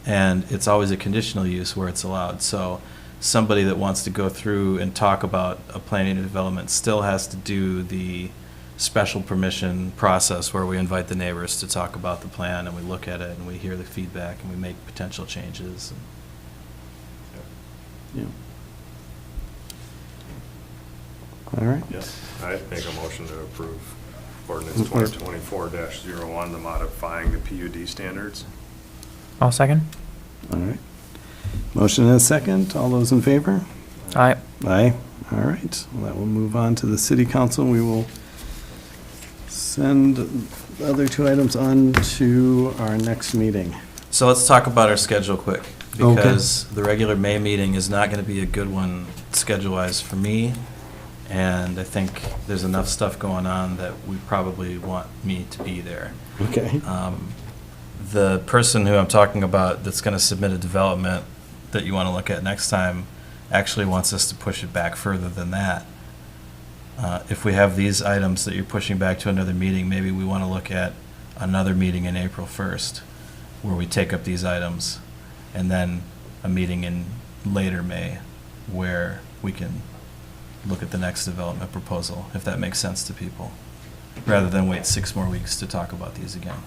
and it's always a conditional use where it's allowed. So somebody that wants to go through and talk about a plan unit development still has to do the special permission process where we invite the neighbors to talk about the plan, and we look at it, and we hear the feedback, and we make potential changes. Yeah. All right. Yes, I'd make a motion to approve ordinance Mhm. 2024-01, the modifying the PUD standards. I'll second. All right. Motion and a second. All those in favor? Aye. Aye. All right. Well, that will move on to the city council. We will send the other two items on to our next meeting. So let's talk about our schedule quick, Okay. because the regular May meeting is not going to be a good one schedule-wise for me, and I think there's enough stuff going on that we probably want me to be there. Okay. The person who I'm talking about that's going to submit a development that you want to look at next time actually wants us to push it back further than that. If we have these items that you're pushing back to another meeting, maybe we want to look at another meeting in April 1st, where we take up these items, and then a meeting in later May, where we can look at the next development proposal, if that makes sense to people, rather than wait 6 more weeks to talk about these again.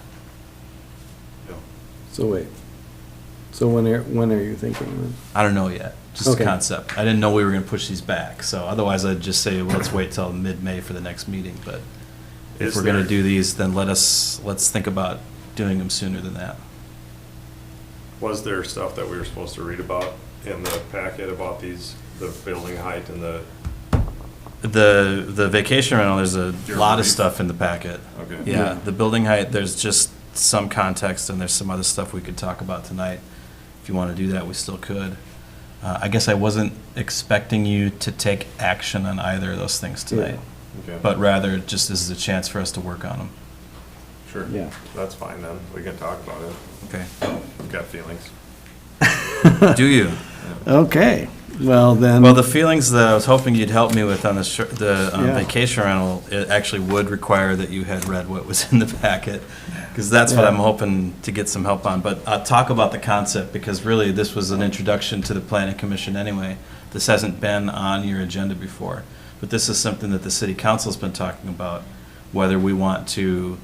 So wait. So when are you thinking? I don't know yet, just Okay. a concept. I didn't know we were going to push these back, so otherwise I'd just say, well, let's wait till mid-May for the next meeting, but if Is we're going to there- do these, then let's think about doing them sooner than that. Was there stuff that we were supposed to read about in the packet about these, the building height and the, The vacation rental, there's a Your lot of brief. stuff in the packet. okay. Yeah, the building height, there's just some context, and there's some other stuff we could talk about tonight. If you want to do that, we still could. I guess I wasn't expecting you to take action on either of those things tonight, Okay. but rather just this is a chance for us to work on them. Sure. Yeah. That's fine then. We can talk about it. Okay. We've got feelings. Do you? Okay. Well, then. Well, the feelings that I was hoping you'd help me with on the Yeah. vacation rental, it actually would require that you had read what was in the packet, because that's what Yeah. I'm hoping to get some help on. But I'll talk about the concept, because really, this was an introduction to the planning commission anyway. This hasn't been on your agenda before, but this is something that the city council's been talking about, whether we want to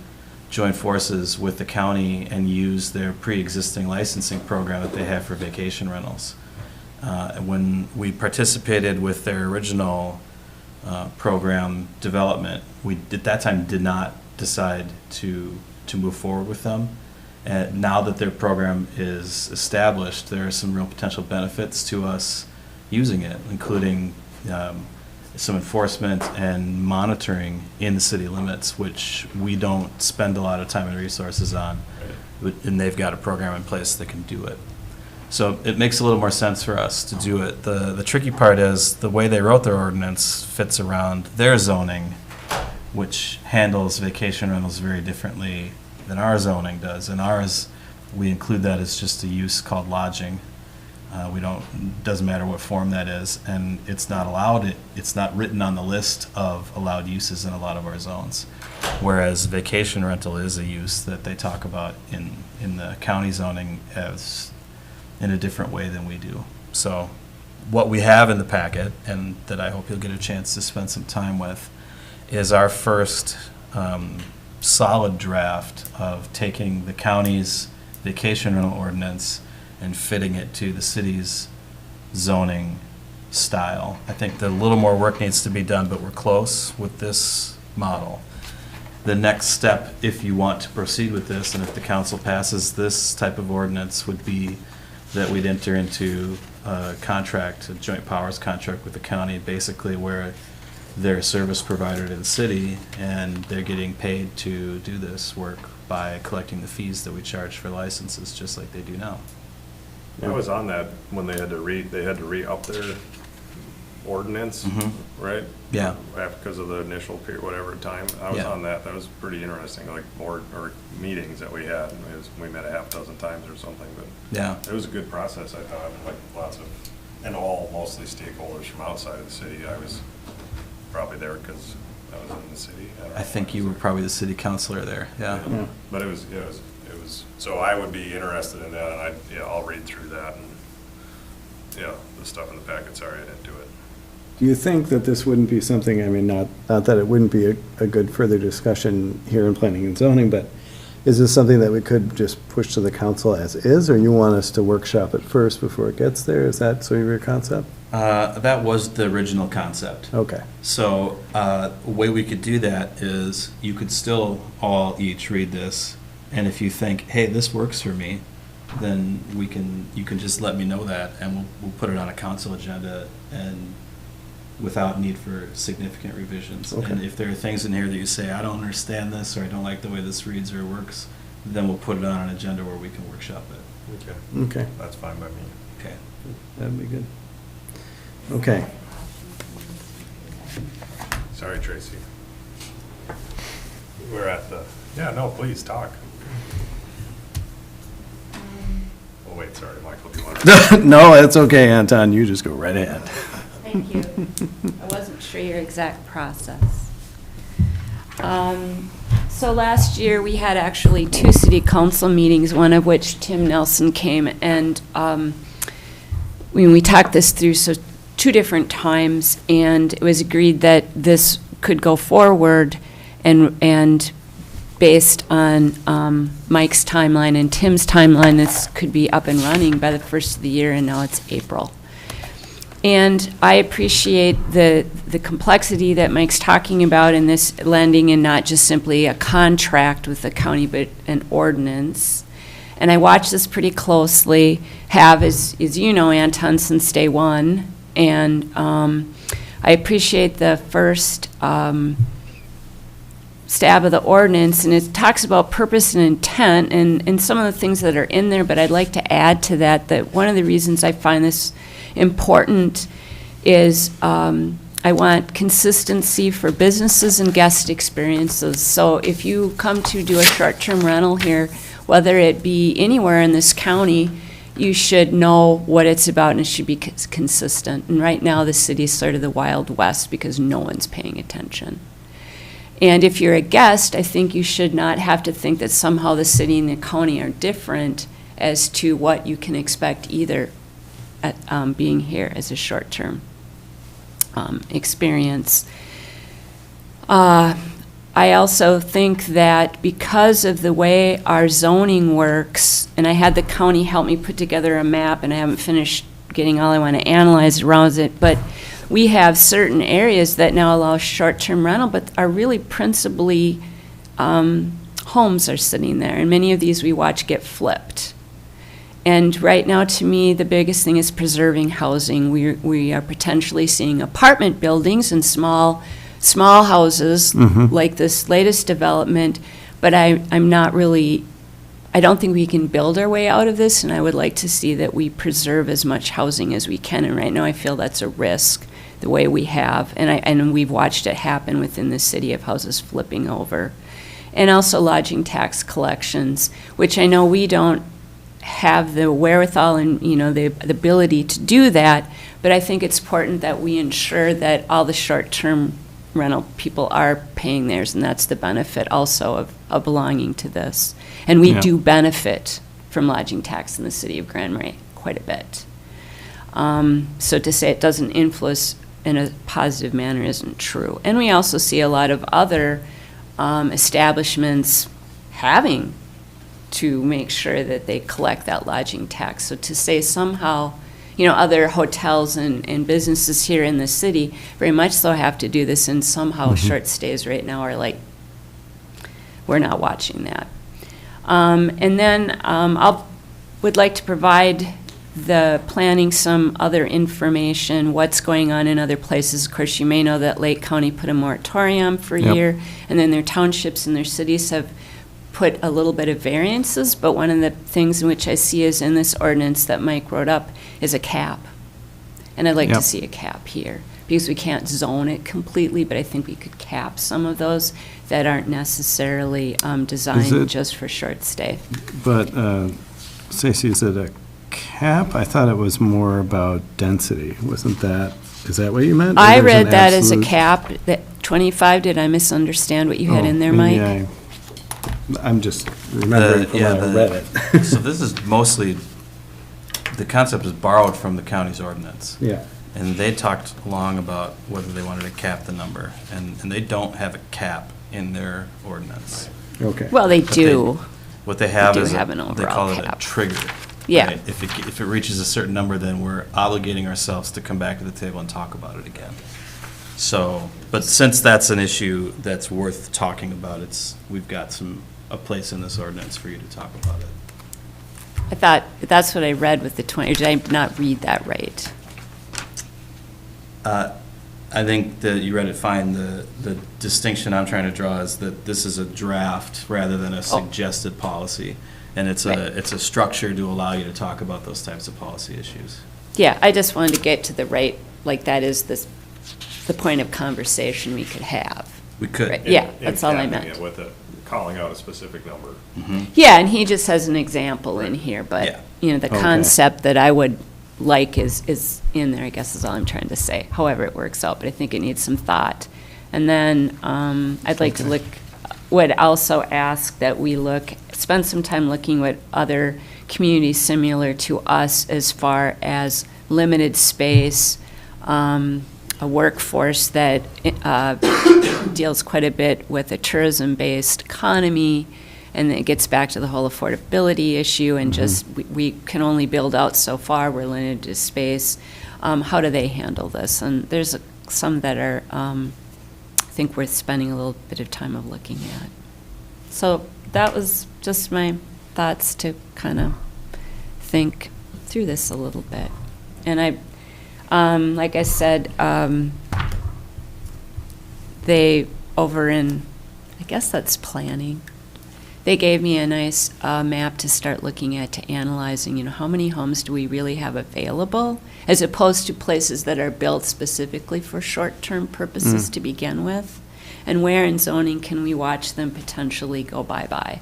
join forces with the county and use their pre-existing licensing program that they have for vacation rentals. When we participated with their original program development, we at that time did not decide to move forward with them. And now that their program is established, there are some real potential benefits to us using it, including some enforcement and monitoring in the city limits, which we don't spend a lot of time and resources on. And they've got a program in place that can do it. So it makes a little more sense for us to do it. The tricky part is the way they wrote their ordinance fits around their zoning, which handles vacation rentals very differently than our zoning does. In ours, we include that as just a use called lodging. Doesn't matter what form that is, and it's not allowed, it's not written on the list of allowed uses in a lot of our zones. Whereas vacation rental is a use that they talk about in the county zoning as in a different way than we do. So what we have in the packet, and that I hope you'll get a chance to spend some time with, is our first solid draft of taking the county's vacation rental ordinance and fitting it to the city's zoning style. I think that a little more work needs to be done, but we're close with this model. the next step, if you want to proceed with this, and if the council passes this type of ordinance, would be that we'd enter into a contract, a joint powers contract with the county, basically where they're a service provider to the city, and they're getting paid to do this work by collecting the fees that we charge for licenses, just like they do now. I was on that when they had to re-up their ordinance, Mhm. right? Yeah. Because of the initial period, whatever time. I was Yeah. on that. That was pretty interesting, like or meetings that we had. We met a half dozen times or something, but Yeah. it was a good process, I thought, like lots of, and mostly stakeholders from outside of the city. I was probably there because I was in the city. don't I know. think you were probably the city councilor there, yeah. Yeah. But it was, so I would be interested in that, and I'll read through that, and, the stuff in the packet, sorry, I didn't do it. Do you think that this wouldn't be something, I mean, not that it wouldn't be a good further discussion here in planning and zoning, but is this something that we could just push to the council as is, or you want us to workshop it first before it gets there? Is that sort of your concept? That was the original concept. Okay. So, a way we could do that is you could still all each read this, and if you think, hey, this works for me, then you can just let me know that, and we'll put it on a council agenda and without need for significant revisions. Okay. And if there are things in here that you say, I don't understand this, or I don't like the way this reads or works, then we'll put it on an agenda where we can workshop it. Okay. Okay, That's fine by me. Okay. that'd be good. Okay. Sorry, Tracy. We're at no, please, talk. Oh, wait, sorry, Michael, do you want to? No, it's okay, Anton, you just go right ahead. Thank you. I wasn't sure your exact process. So last year, we had actually 2 city council meetings, one of which Tim Nelson came, and we talked this through 2 different times, and it was agreed that this could go forward, and based on Mike's timeline and Tim's timeline, this could be up and running by the first of the year, and now it's April. And I appreciate the complexity that Mike's talking about in this lending, and not just simply a contract with the county, but an ordinance. And I watch this pretty closely, have, as you know, Anton, since day one. And I appreciate the first stab of the ordinance, and it talks about purpose and intent, and some of the things that are in there, but I'd like to add to that one of the reasons I find this important is I want consistency for businesses and guest experiences. So if you come to do a short-term rental here, whether it be anywhere in this county, you should know what it's about, and it should be consistent. And right now, the city's sort of the Wild West because no one's paying attention. And if you're a guest, I think you should not have to think that somehow the city and the county are different as to what you can expect either at being here as a short-term experience. I also think that because of the way our zoning works, and I had the county help me put together a map, and I haven't finished getting all I want to analyze around it, but we have certain areas that now allow short-term rental, but are really principally homes are sitting there, and many of these we watch get flipped. And right now, to me, the biggest thing is preserving housing. We are potentially seeing apartment buildings and small houses like this latest development, but I'm not really, I don't think we can build our way out of this, and I would like to see that we preserve as much housing as we can. And right now, I feel that's a risk, the way we have, and we've watched it happen within the city of houses flipping over. And also lodging tax collections, which I know we don't have the wherewithal and, the ability to do that, but I think it's important that we ensure that all the short-term rental people are paying theirs, and that's the benefit also of belonging to this. And we do benefit from lodging tax in the city of Grand Marais quite a bit. So to say it doesn't influence in a positive manner isn't true. And we also see a lot of other establishments having to make sure that they collect that lodging tax. So to say somehow, other hotels and businesses here in the city very much so have to do this, and somehow short stays right now are like we're not watching that. And then would like to provide the planning some other information, what's going on in other places. Of course, you may know that Lake County put a moratorium for a Yep. year, and then their townships and their cities have put a little bit of variances, but one of the things in which I see is in this ordinance that Mike wrote up is a cap. And I'd like to Yep. see a cap here, because we can't zone it completely, but I think we could cap some of those that aren't necessarily designed it- just for short stay. But, Stacy, is it a cap? I thought it was more about density. Wasn't that, is that what you meant? Or I there's read an that as a absolute- cap, that 25, did I misunderstand what you had Oh, in there, maybe Mike? I'm just remembering from when I read it. So this is mostly, the concept is borrowed from the county's ordinance. Yeah. And they talked along about whether they wanted to cap the number, and they don't have a cap in their ordinance. Okay. Well, they But do. What they have do is, have an they call overall it a cap. trigger. Yeah. right? If it reaches a certain number, then we're obligating ourselves to come back to the table and talk about it again. So, but since that's an issue that's worth talking about, we've got a place in this ordinance for you to talk about it. I thought, that's what I read with the 20, or did I not read that right? I think that you read it fine. The distinction I'm trying to draw is that this is a draft rather than a suggested policy. And it's Right. it's a structure to allow you to talk about those types of policy issues. Yeah, I just wanted to get to the right, like that is the point of conversation we could have. We could. Right. Yeah, And that's all I capping meant. it with it, calling out a specific number. Yeah, and he just has an example in here, Yeah. but, you know, the Okay. concept that I would like is in there, I guess is all I'm trying to say, however it works out, but I think it needs some thought. And then I'd like to would also ask that we spend some time looking at other communities similar to us as far as limited space, a workforce that deals quite a bit with a tourism-based economy, and it gets back to the whole affordability issue, and just, we can only build out so far, we're limited to space. How do they handle this? And there's some that are, I think worth spending a little bit of time of looking at. So that was just my thoughts to kind of think through this a little bit. And like I said, they, over in, I guess that's planning, they gave me a nice map to start looking at, to analyzing, how many homes do we really have available, as opposed to places that are built specifically for short-term purposes to begin with, and where in zoning can we watch them potentially go bye-bye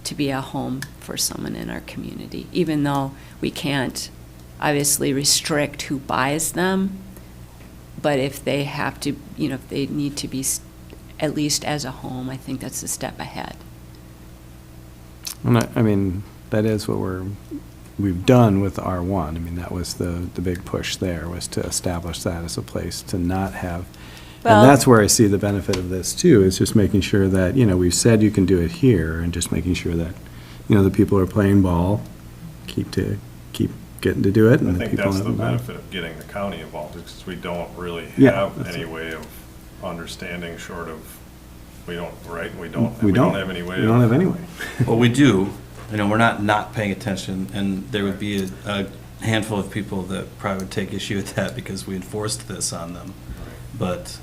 to be a home for someone in our community, even though we can't obviously restrict who buys them. But if they have to, if they need to be at least as a home, I think that's a step ahead. And I mean, that is what we've done with R1. I mean, that was the big push there, was to establish that as a place to not have. Well- And that's where I see the benefit of this too, is just making sure that, we've said you can do it here, and just making sure that, the people are playing ball, keep getting to do it, I and the think people that's the have. benefit of getting the county involved, because we don't really Yeah, have that's any it. way of understanding short of, we don't We don't have any way. We don't have any way. Well, we do. We're not paying attention, and there would be a handful of people that probably would take issue with that because we enforced this on them. But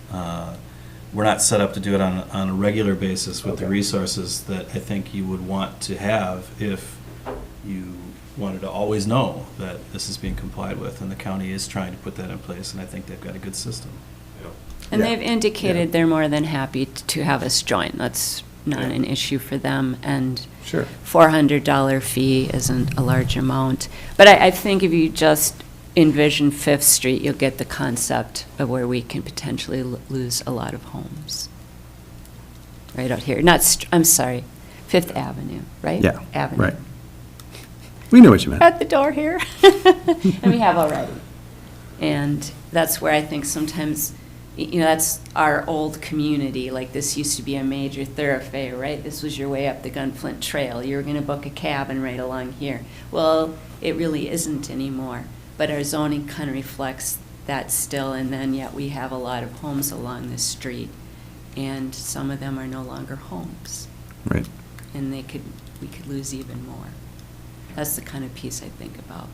we're not set up to do it on a regular basis with the Okay. resources that I think you would want to have if you wanted to always know that this is being complied with, and the county is trying to put that in place, and I think they've got a good system. And Yeah. they've indicated they're more than happy to have us join. That's not Yeah. an issue for them, and Sure. $400 fee isn't a large amount. But I think if you just envision Fifth Street, you'll get the concept of where we can potentially lose a lot of homes. Right out here, I'm sorry, Fifth Avenue, right? Yeah, Avenue. right. We know what you meant. At the door here. And we have already. And that's where I think sometimes, that's our old community. Like, this used to be a major thoroughfare, right? This was your way up the Gunflint Trail. You were going to book a cabin right along here. Well, it really isn't anymore. But our zoning kind of reflects that still, and then yet we have a lot of homes along this street, and some of them are no longer homes. Right. And we could lose even more. That's the kind of piece I think about.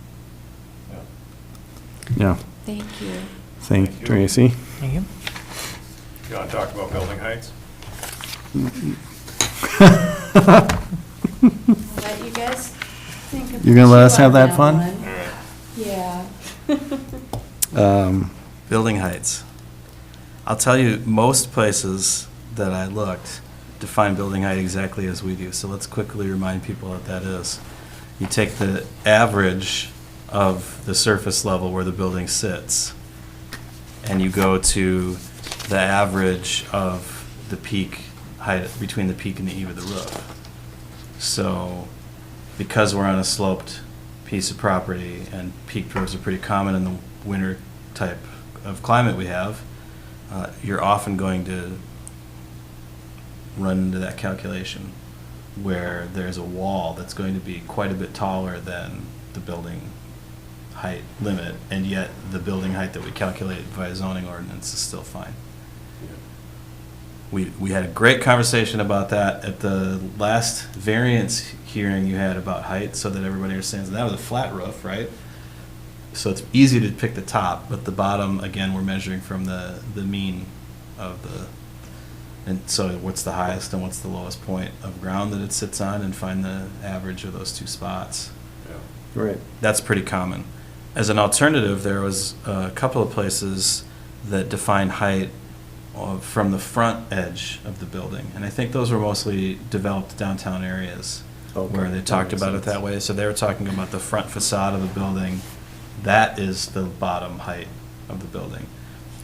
Yeah. Thank you. Thank Thank you. Tracy. Thank you. You want to talk about building heights? I'll let you guys think of. You're gonna let us chew have on that fun? one. Yeah. Building heights. I'll tell you, most places that I looked define building height exactly as we do. So let's quickly remind people what that is. You take the average of the surface level where the building sits, and you go to the average of the peak height, between the peak and the eave of the roof. So because we're on a sloped piece of property and peaked roofs are pretty common in the winter type of climate we have, you're often going to run into that calculation where there's a wall that's going to be quite a bit taller than the building height limit, and yet the building height that we calculate via zoning ordinance is still fine. We had a great conversation about that at the last variance hearing you had about height, so that everybody understands that was a flat roof, right? So it's easy to pick the top, but the bottom, again, we're measuring from the mean of the, and so what's the highest and what's the lowest point of ground that it sits on, and find the average of those two spots. Right. That's pretty common. As an alternative, there was a couple of places that define height from the front edge of the building. And I think those were mostly developed downtown areas where they talked about it that way. So they were talking about the front facade of the building. That is the bottom height of the building,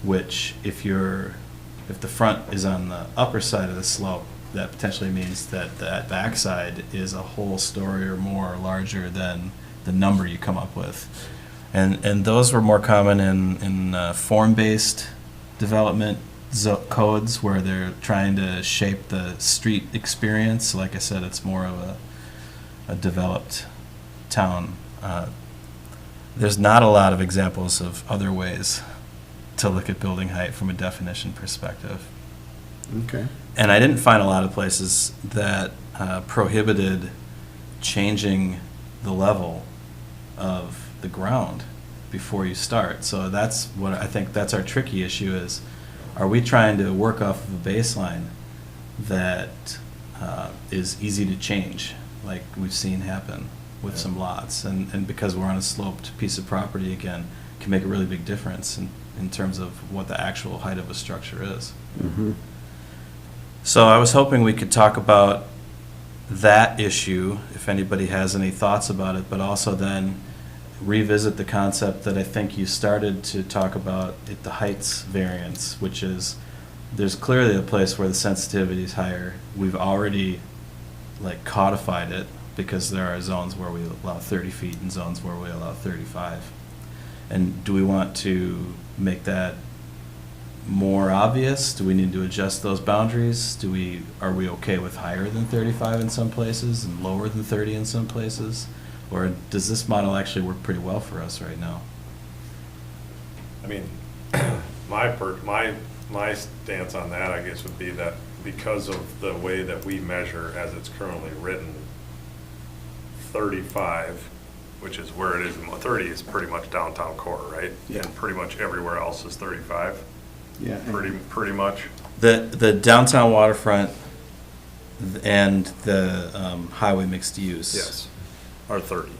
which if the front is on the upper side of the slope, that potentially means that that backside is a whole story or more larger than the number you come up with. And those were more common in form-based development codes where they're trying to shape the street experience. Like I said, it's more of a developed town. There's not a lot of examples of other ways to look at building height from a definition perspective. Okay. And I didn't find a lot of places that prohibited changing the level of the ground before you start. So that's what I think that's our tricky issue is, are we trying to work off of a baseline that is easy to change, like we've seen happen with some lots, and because we're on a sloped piece of property, again, can make a really big difference in terms of what the actual height of a structure is. Mm-hmm. So I was hoping we could talk about that issue, if anybody has any thoughts about it, but also then revisit the concept that I think you started to talk about at the heights variance, which is there's clearly a place where the sensitivity is higher. We've already codified it because there are zones where we allow 30 feet and zones where we allow 35. And do we want to make that more obvious? Do we need to adjust those boundaries? Are we okay with higher than 35 in some places and lower than 30 in some places? Or does this model actually work pretty well for us right now? I mean, my stance on that, I guess, would be that because of the way that we measure as it's currently written, 35, which is where it is, 30 is pretty much downtown core, right? Yeah. And pretty much everywhere else is 35. Yeah. Pretty much. The downtown waterfront and the highway mixed use. Yes, are 30.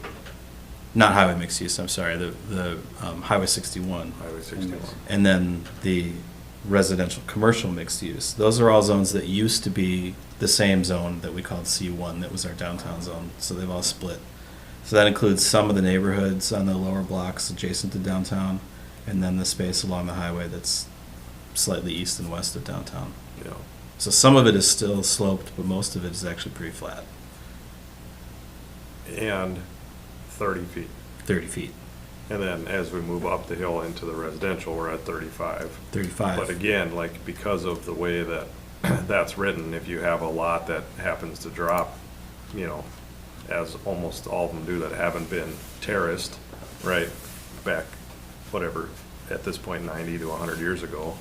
Not highway mixed use, I'm sorry, the Highway 61. Highway 61. And then the residential commercial mixed use. Those are all zones that used to be the same zone that we called C1, that was our downtown zone. So they've all split. So that includes some of the neighborhoods on the lower blocks adjacent to downtown, and then the space along the highway that's slightly east and west of downtown. Yeah. So some of it is still sloped, but most of it is actually pretty flat. And 30 feet. 30 feet. And then as we move up the hill into the residential, we're at 35. 35. But again, because of the way that that's written, if you have a lot that happens to drop, as almost all of them do that haven't been terraced, right, back, whatever, at this point, 90 to 100 years ago,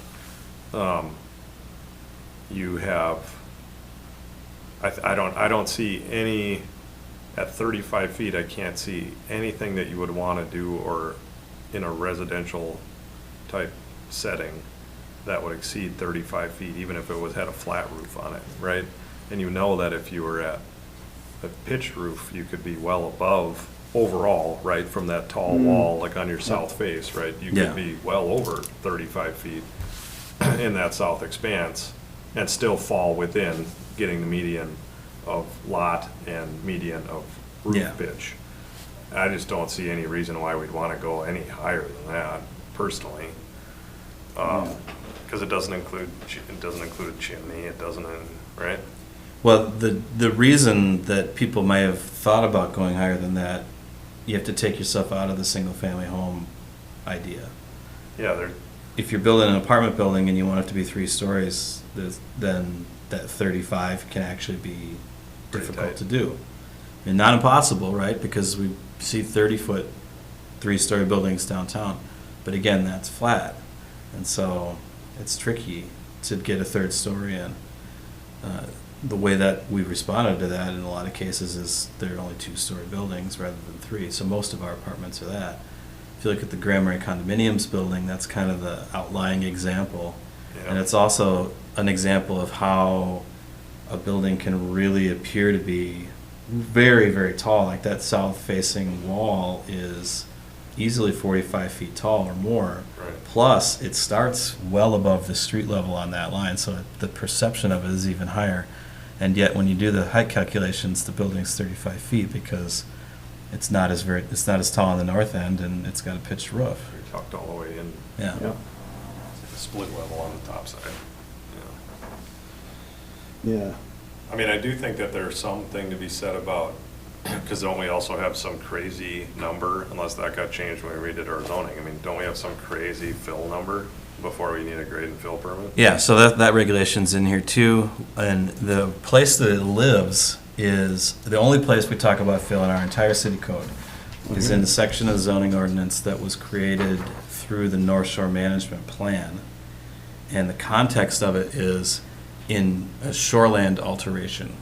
you have I don't see any, at 35 feet, I can't see anything that you would want to do or in a residential type setting that would exceed 35 feet, even if it had a flat roof on it, right? And you know that if you were at a pitched roof, you could be well above overall, right, from that tall wall, like on your south face, right? You Yeah. could be well over 35 feet in that south expanse and still fall within getting the median of lot and median of Yeah. roof pitch. I just don't see any reason why we'd want to go any higher than that, personally. Because it doesn't include a chimney, it doesn't, right? Well, the reason that people may have thought about going higher than that, you have to take yourself out of the single-family home idea. Yeah, they're, If you're building an apartment building and you want it to be 3 stories, then that 35 can actually be Pretty difficult tight. to do. And not impossible, right? Because we see 30-foot, 3-story buildings downtown. But again, that's flat. And so it's tricky to get a 3rd story in. The way that we've responded to that in a lot of cases is they're only 2-story buildings rather than 3. So most of our apartments are that. If you look at the Grand Marais condominiums building, that's kind of the outlying example. And yeah, it's also an example of how a building can really appear to be very, very tall. Like that south-facing wall is easily 45 feet tall or more. right. Plus, it starts well above the street level on that line, so the perception of it is even higher. And yet, when you do the height calculations, the building's 35 feet because it's not as tall on the north end, and it's got a pitched roof. You're tucked all the way in, Yeah. Yep. split level on the top side. Yeah. I mean, I do think that there's something to be said about, because don't we also have some crazy number, unless that got changed when we redid our zoning? I mean, don't we have some crazy fill number before we need a grade and fill permit? Yeah, so that regulation's in here too, and the place that it lives is, the only place we talk about fill in our entire city code is in the section of the zoning ordinance that was created through the North Shore Management Plan. And the context of it is in a shoreland alteration.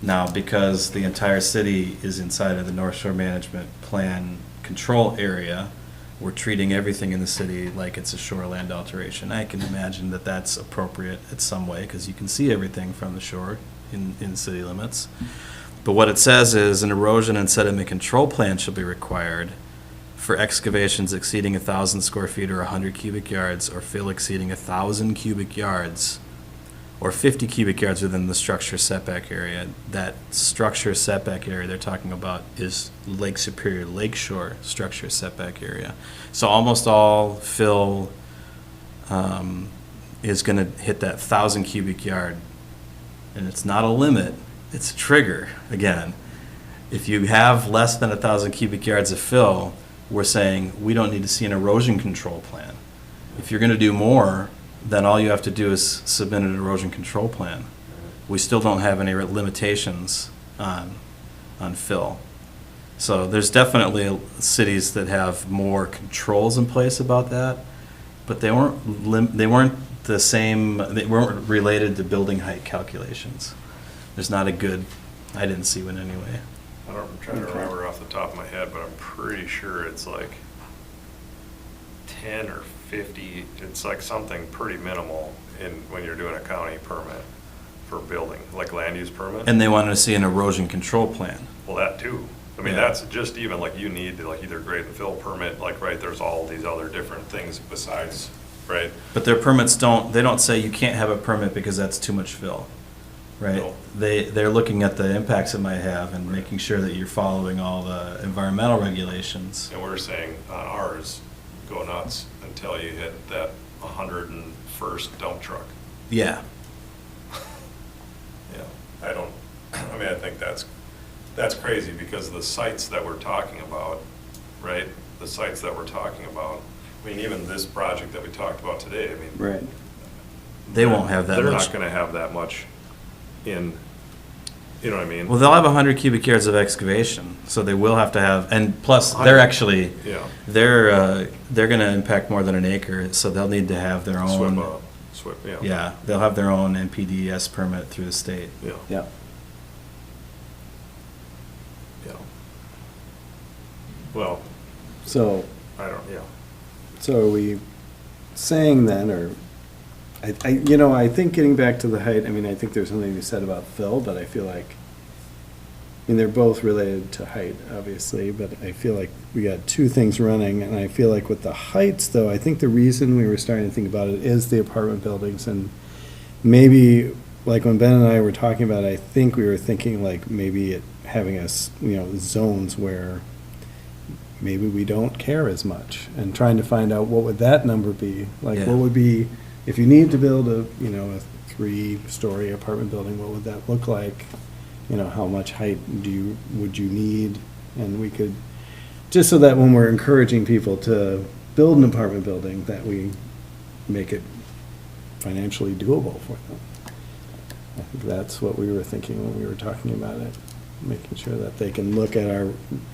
Now, because the entire city is inside of the North Shore Management Plan control area, we're treating everything in the city like it's a shoreland alteration. I can imagine that that's appropriate in some way, because you can see everything from the shore in city limits. But what it says is, an erosion and sediment control plan shall be required for excavations exceeding 1,000 square feet or 100 cubic yards, or fill exceeding 1,000 cubic yards, or 50 cubic yards within the structure setback area. That structure setback area they're talking about is Lake Superior Lakeshore structure setback area. So almost all fill is going to hit that 1,000 cubic yard. And it's not a limit, it's a trigger, again. If you have less than 1,000 cubic yards of fill, we're saying we don't need to see an erosion control plan. If you're going to do more, then all you have to do is submit an erosion control plan. We still don't have any limitations on fill. So there's definitely cities that have more controls in place about that, but they weren't the same, they weren't related to building height calculations. There's not a good, I didn't see one anyway. I'm trying to remember off the top of my head, but I'm pretty sure it's like 10 or 50, it's like something pretty minimal when you're doing a county permit for building, like land use permit. And they wanted to see an erosion control plan. Well, that too. I mean, Yeah. that's just even like you need to like either grade and fill permit, like, right, there's all these other different things besides, right? But their permits they don't say you can't have a permit because that's too much fill, right? No. They're looking at the impacts it might have and making sure that you're following all the environmental regulations. And we're saying on ours, go nuts until you hit that 101st dump truck. Yeah. Yeah, I think that's crazy because the sites that we're talking about, right? The sites that we're talking about, I mean, even this project that we talked about today, I mean. Right. They won't have that They're much. not gonna have that much in, you know what I mean? Well, they'll have 100 cubic yards of excavation, so they will have to have, and plus, they're actually, Yeah. they're going to impact more than an acre, so they'll need to have their own. Yeah. Yeah, they'll have their own NPDES permit through the state. Yeah. Yeah. Well, So, I don't, yeah. so are we saying then, or, I think getting back to the height, I mean, I think there's something you said about fill, but I feel like, they're both related to height, obviously, but I feel like we got two things running, and I feel like with the heights, though, I think the reason we were starting to think about it is the apartment buildings, and maybe, like when Ben and I were talking about it, I think we were thinking like maybe it having us, zones where maybe we don't care as much, and trying to find out what would that number be? Like, Yeah. what would be, if you need to build a 3-story apartment building, what would that look like? How much height would you need? And we could, just so that when we're encouraging people to build an apartment building, that we make it financially doable for them. I think that's what we were thinking when we were talking about it, making sure that they can look at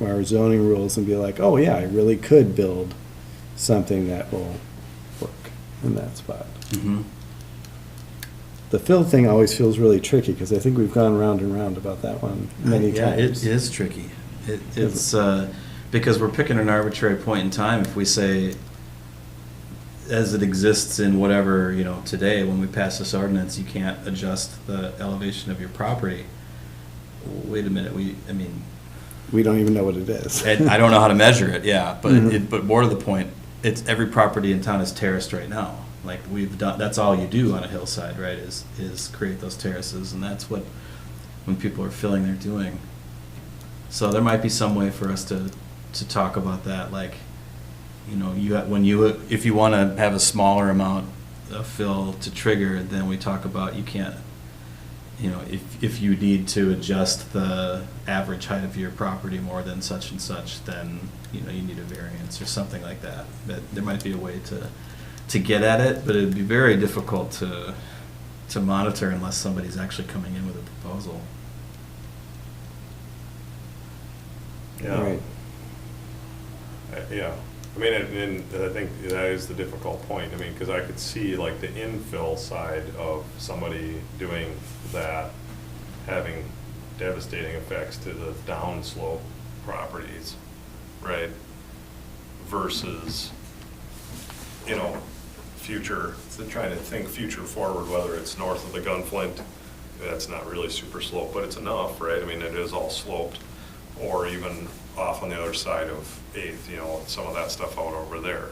our zoning rules and be like, oh yeah, I really could build something that will work in that spot. Mhm. The fill thing always feels really tricky, because I think we've gone round and round about that one many Yeah, times. it is tricky. It's, because we're picking an arbitrary point in time. If we say, as it exists in whatever, today, when we pass this ordinance, you can't adjust the elevation of your property. Wait a minute, We don't even know what it is. I don't know how to measure it, yeah, but Mhm. but more to the point, it's every property in town is terraced right now. Like we've done, that's all you do on a hillside, right, is create those terraces, and that's what, when people are filling, they're doing. So there might be some way for us to talk about that, like, if you want to have a smaller amount of fill to trigger, then we talk about you can't, if you need to adjust the average height of your property more than such and such, then, you need a variance or something like that. That there might be a way to get at it, but it'd be very difficult to monitor unless somebody's actually coming in with a proposal. Yeah. Right. Yeah, and I think that is the difficult point, because I could see like the infill side of somebody doing that having devastating effects to the downslope properties, right? Versus, future, trying to think future forward, whether it's north of the Gunflint, that's not really super slope, but it's enough, right? It is all sloped, or even off on the other side of 8th, some of that stuff out over there.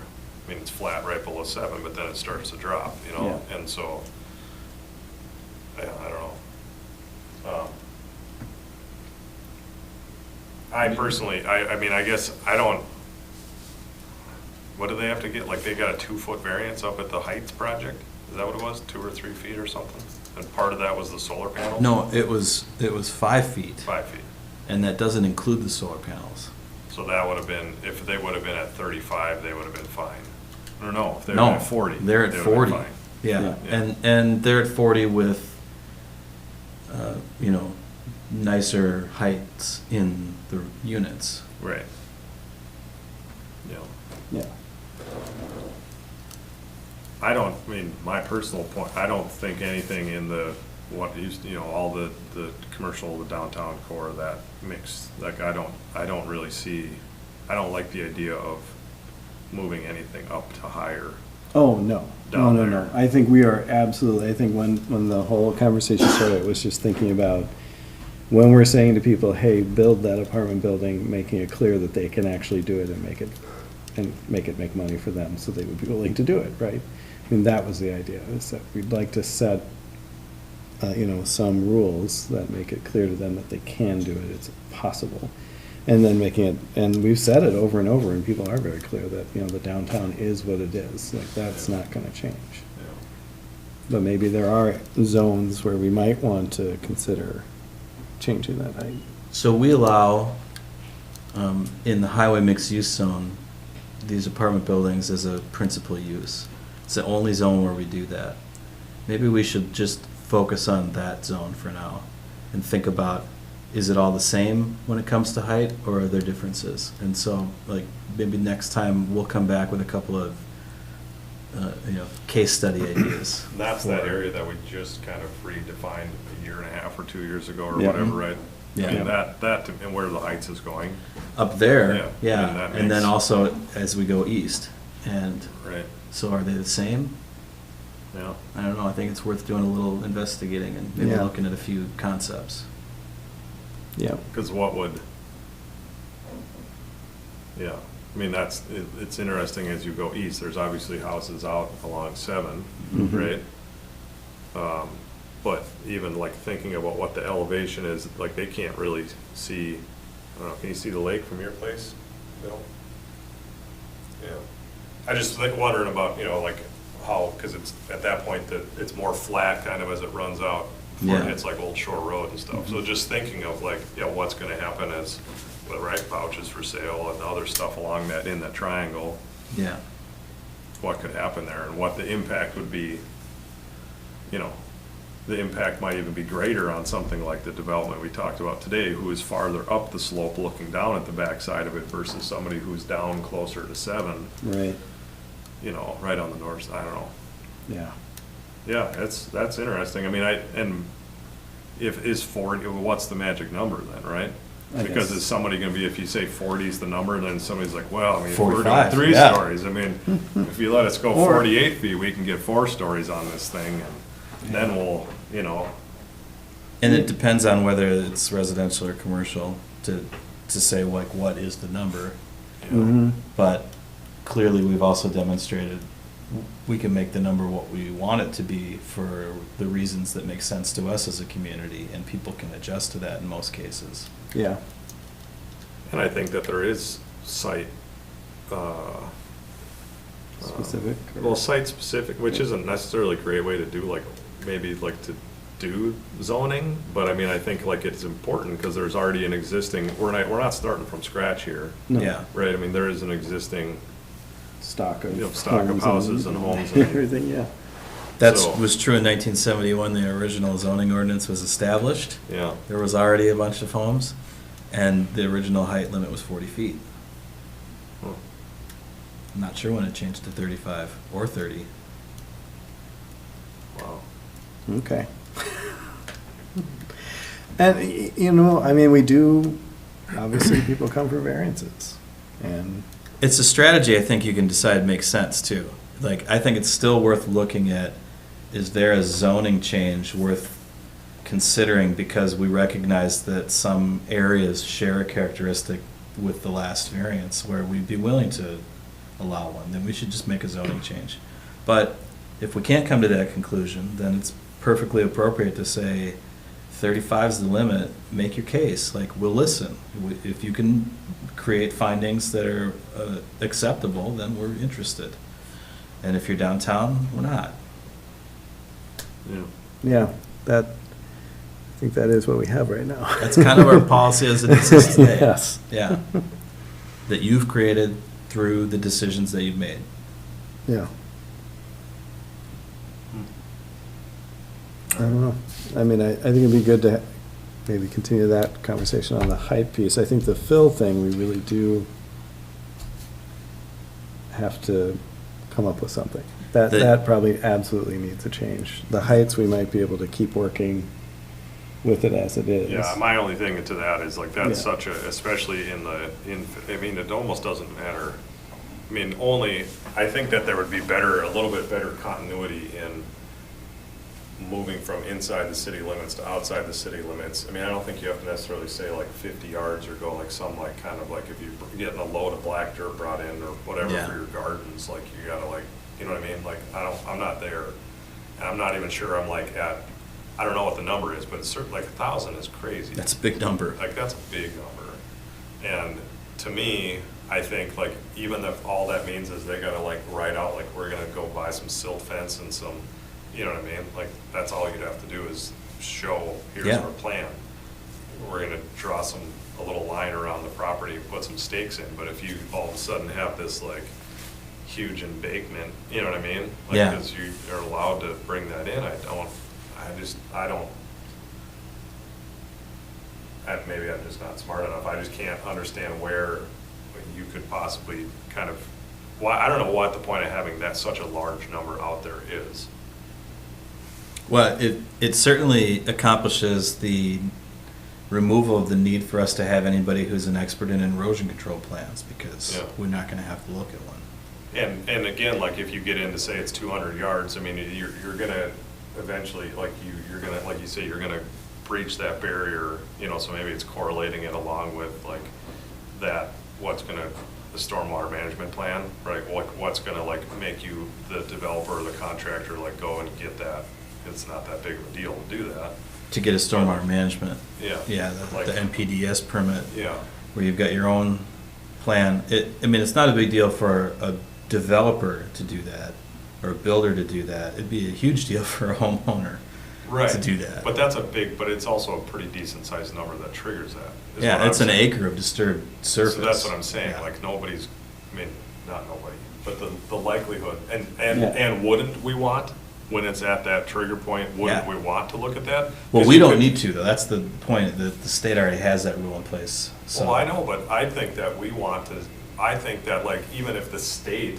It's flat right below 7, but then it starts to drop, Yeah. and so, I don't know. I personally, I guess I don't, what do they have to get? Like, they got a 2-foot variance up at the Heights project? Is that what it was? 2 or 3 feet or something? And part of that was the solar panels? No, it was 5 feet. 5 feet. And that doesn't include the solar panels. So that would have been, if they would have been at 35, they would have been fine. Or no, if they were No, at 40. they're at they would have 40. been fine. Yeah, Yeah. and they're at 40 with, nicer heights in the units. Right. Yeah. Yeah. My personal point, I don't think anything in all the commercial, the downtown core, that mix, like, I don't really see, I don't like the idea of moving anything up to higher. Oh, no. Down No. there. I think we are absolutely, I think when the whole conversation started, it was just thinking about when we're saying to people, hey, build that apartment building, making it clear that they can actually do it and make it make money for them, so they would be willing to do it, right? That was the idea, is that we'd like to set, some rules that make it clear to them that they can do it, it's possible. And then making it, and we've said it over and over, and people are very clear that, the downtown is what it is, like, that's not gonna change. Yeah. But maybe there are zones where we might want to consider changing that height. So we allow, in the highway mixed-use zone, these apartment buildings as a principal use. It's the only zone where we do that. Maybe we should just focus on that zone for now and think about, is it all the same when it comes to height, or are there differences? And so, like, maybe next time we'll come back with a couple of, case study ideas. That's that for- area that we just kind of redefined a year and a half or 2 years ago or Yeah. whatever, right? Yeah. mean, and where the Heights is going, Up Yeah, there, I mean, yeah, that and then makes- also as we go east, and right? so are they the same? Yeah. I don't know, I think it's worth doing a little investigating and maybe Yeah. looking at a few concepts. Yeah. Because what would, yeah, I mean, it's interesting as you go east, there's obviously houses out along 7, Mhm. right? But even like thinking about what the elevation is, like they can't really see, I don't know, can you see the lake from your place, Bill? Yeah. I just like wondering about, like how, because it's at that point that it's more flat kind of as it runs out. Yeah. It's like Old Shore Road and stuff. So just thinking of like, what's going to happen as the right pouches for sale and other stuff along that, in that triangle, Yeah. what could happen there and what the impact would be, the impact might even be greater on something like the development we talked about today, who is farther up the slope looking down at the backside of it versus somebody who's down closer to 7, Right. right on the north side. I don't know. Yeah. Yeah, that's interesting. I mean, if is 40, what's the magic number then, right? I Because guess. is somebody gonna be, if you say 40 is the number, then somebody's like, well, I mean, if we're doing 45, 3 yeah. stories. I mean, if you let us go Or- 48 feet, we can get 4 stories on this thing, and then we'll, And it depends on whether it's residential or commercial to say like, what is the number? Mhm. But clearly, we've also demonstrated we can make the number what we want it to be for the reasons that make sense to us as a community, and people can adjust to that in most cases. Yeah. and I think that there is site, Specific. well, site-specific, which isn't necessarily a great way to do, like, maybe like to do zoning, but I mean, I think like it's important because there's already an existing, we're not starting from scratch here, No. Yeah. right? I mean, there is an existing, Stock of. stock of homes houses and homes and- Everything, yeah. That So- was true in 1971, the original zoning ordinance was established. yeah, There was already a bunch of homes, and the original height limit was 40 feet. Huh. I'm not sure when it changed to 35 or 30. wow. Okay. And, I mean, we do, obviously, people come for variances, and, It's a strategy I think you can decide makes sense too. Like, I think it's still worth looking at, is there a zoning change worth considering because we recognize that some areas share a characteristic with the last variance where we'd be willing to allow one, then we should just make a zoning change. But if we can't come to that conclusion, then it's perfectly appropriate to say 35 is the limit, make your case, like, we'll listen. If you can create findings that are acceptable, then we're interested. And if you're downtown, we're not. Yeah. yeah, I think that is what we have right now. That's kind of our policy as it exists today. Yes. Yeah. That you've created through the decisions that you've made. Yeah. I don't know. I mean, I think it'd be good to maybe continue that conversation on the height piece. I think the fill thing, we really do have to come up with something. That probably absolutely needs a change. The heights, we might be able to keep working with it as it is. Yeah, my only thing to that is like, that's Yeah. such a, especially I mean, it almost doesn't matter. I mean, I think that there would be a little bit better continuity in moving from inside the city limits to outside the city limits. I mean, I don't think you have to necessarily say like 50 yards or go like some like kind of like if you're getting a load of black dirt brought in or whatever Yeah. for your gardens, like you gotta like, you know what I mean? Like, I'm not there. And I'm not even sure I'm like I don't know what the number is, but it's certainly like 1,000 is crazy. That's a big number. Like, that's a big number. And to me, I think like, even if all that means is they gotta like write out, like, we're gonna go buy some silt fence and some, you know what I mean? Like, that's all you'd have to do is show, here's Yeah. our plan. We're gonna draw a little line around the property, put some stakes in, but if you all of a sudden have this like huge embankment, you know what I mean? Like, Yeah. because you are allowed to bring that in, maybe I'm just not smart enough. I just can't understand where you could possibly kind of, I don't know what the point of having that such a large number out there is. Well, it certainly accomplishes the removal of the need for us to have anybody who's an expert in erosion control plans, because Yeah. we're not gonna have to look at one. And again, like if you get into, say it's 200 yards, I mean, you're gonna eventually, like you're gonna, like you say, you're gonna breach that barrier, you know, so maybe it's correlating it along with like that, what's gonna, the stormwater management plan, right? Like what's gonna like make you, the developer or the contractor, like go and get that. It's not that big of a deal to do that. To get a stormwater management. Yeah. Yeah, Like- the NPDS permit. Yeah. Where you've got your own plan. I mean, it's not a big deal for a developer to do that, or a builder to do that. It'd be a huge deal for a homeowner Right. to do that. But that's a big, but it's also a pretty decent sized number that triggers that. is Yeah, what I'm it's an saying. acre of disturbed surface. So that's what I'm saying, Yeah. like nobody's, I mean, not nobody, but the likelihood, and Yeah. wouldn't we want, when it's at that trigger point, wouldn't Yeah. we want to look at that? Well, 'Cause we you don't could- need to, though. That's the point, that the state already has that rule in place, so. Well, I know, but I think that we want to, I think that like, even if the state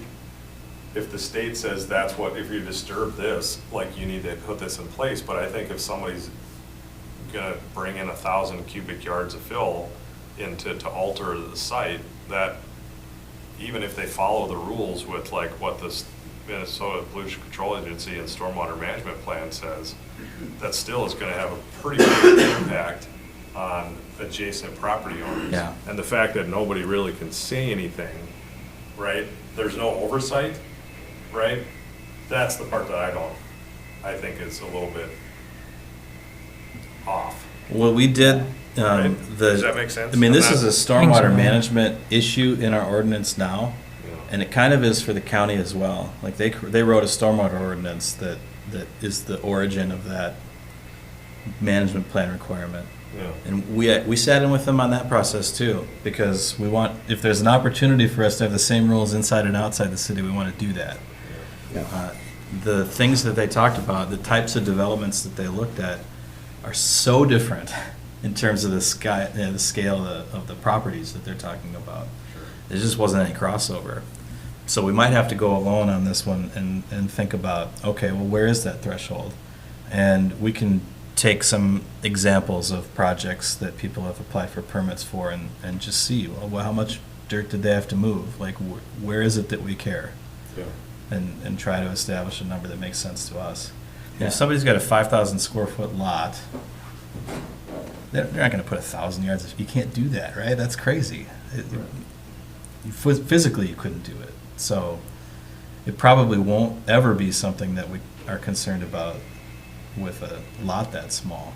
says that's what, if you disturb this, like you need to put this in place, but I think if somebody's gonna bring in 1,000 cubic yards of fill to alter the site, that even if they follow the rules with like what the Minnesota Pollution Control Agency and Stormwater Management Plan says, that still is gonna have a pretty big impact on adjacent property owners. Yeah. And the fact that nobody really can say anything, right? There's no oversight, right? That's the part that I think is a little bit off. What we did, Right. Does that make sense? I mean, this I'm is a not- stormwater management issue in our ordinance now, Yeah. and it kind of is for the county as well. Like, they wrote a stormwater ordinance that is the origin of that management plan requirement. Yeah. And we sat in with them on that process too, because we want, if there's an opportunity for us to have the same rules inside and outside the city, we want to do that. Yeah. The things that they talked about, the types of developments that they looked at are so different in terms of the scale of the properties that they're talking about. There just wasn't any crossover. So we might have to go alone on this one and think about, okay, well, where is that threshold? And we can take some examples of projects that people have applied for permits for and just see, well, how much dirt did they have to move? Like, where is it that we care? Yeah. And try to establish a number that makes sense to us. Yeah. If somebody's got a 5,000 square foot lot, they're not going to put 1,000 yards. You can't do that, right? That's crazy. Physically, you couldn't do it. So it probably won't ever be something that we are concerned about with a lot that small.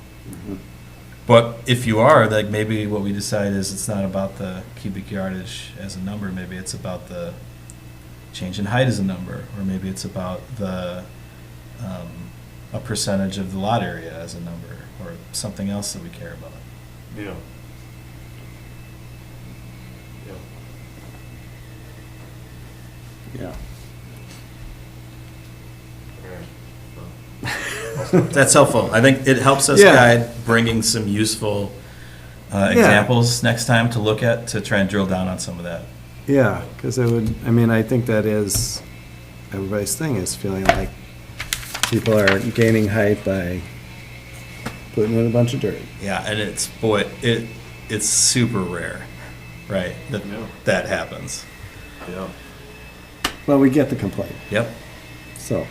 But if you are, like, maybe what we decide is it's not about the cubic yardage as a number. Maybe it's about the change in height as a number, or maybe it's about the a percentage of the lot area as a number, or something else that we care about. Yeah. Yeah. Yeah. That's helpful. I think it helps us Yeah. guide bringing some useful examples next time to look at, to try and drill down on some of that. Yeah, because I think that is, everybody's thing is feeling like people are gaining height by putting in a bunch of dirt. Yeah, and it's super rare, right, that Yeah. that happens. Yeah. Well, we get the complaint, Yep. so.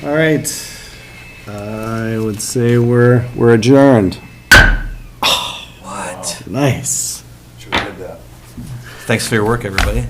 All right, I would say we're adjourned. What? Nice. Should have did that. Thanks for your work, everybody.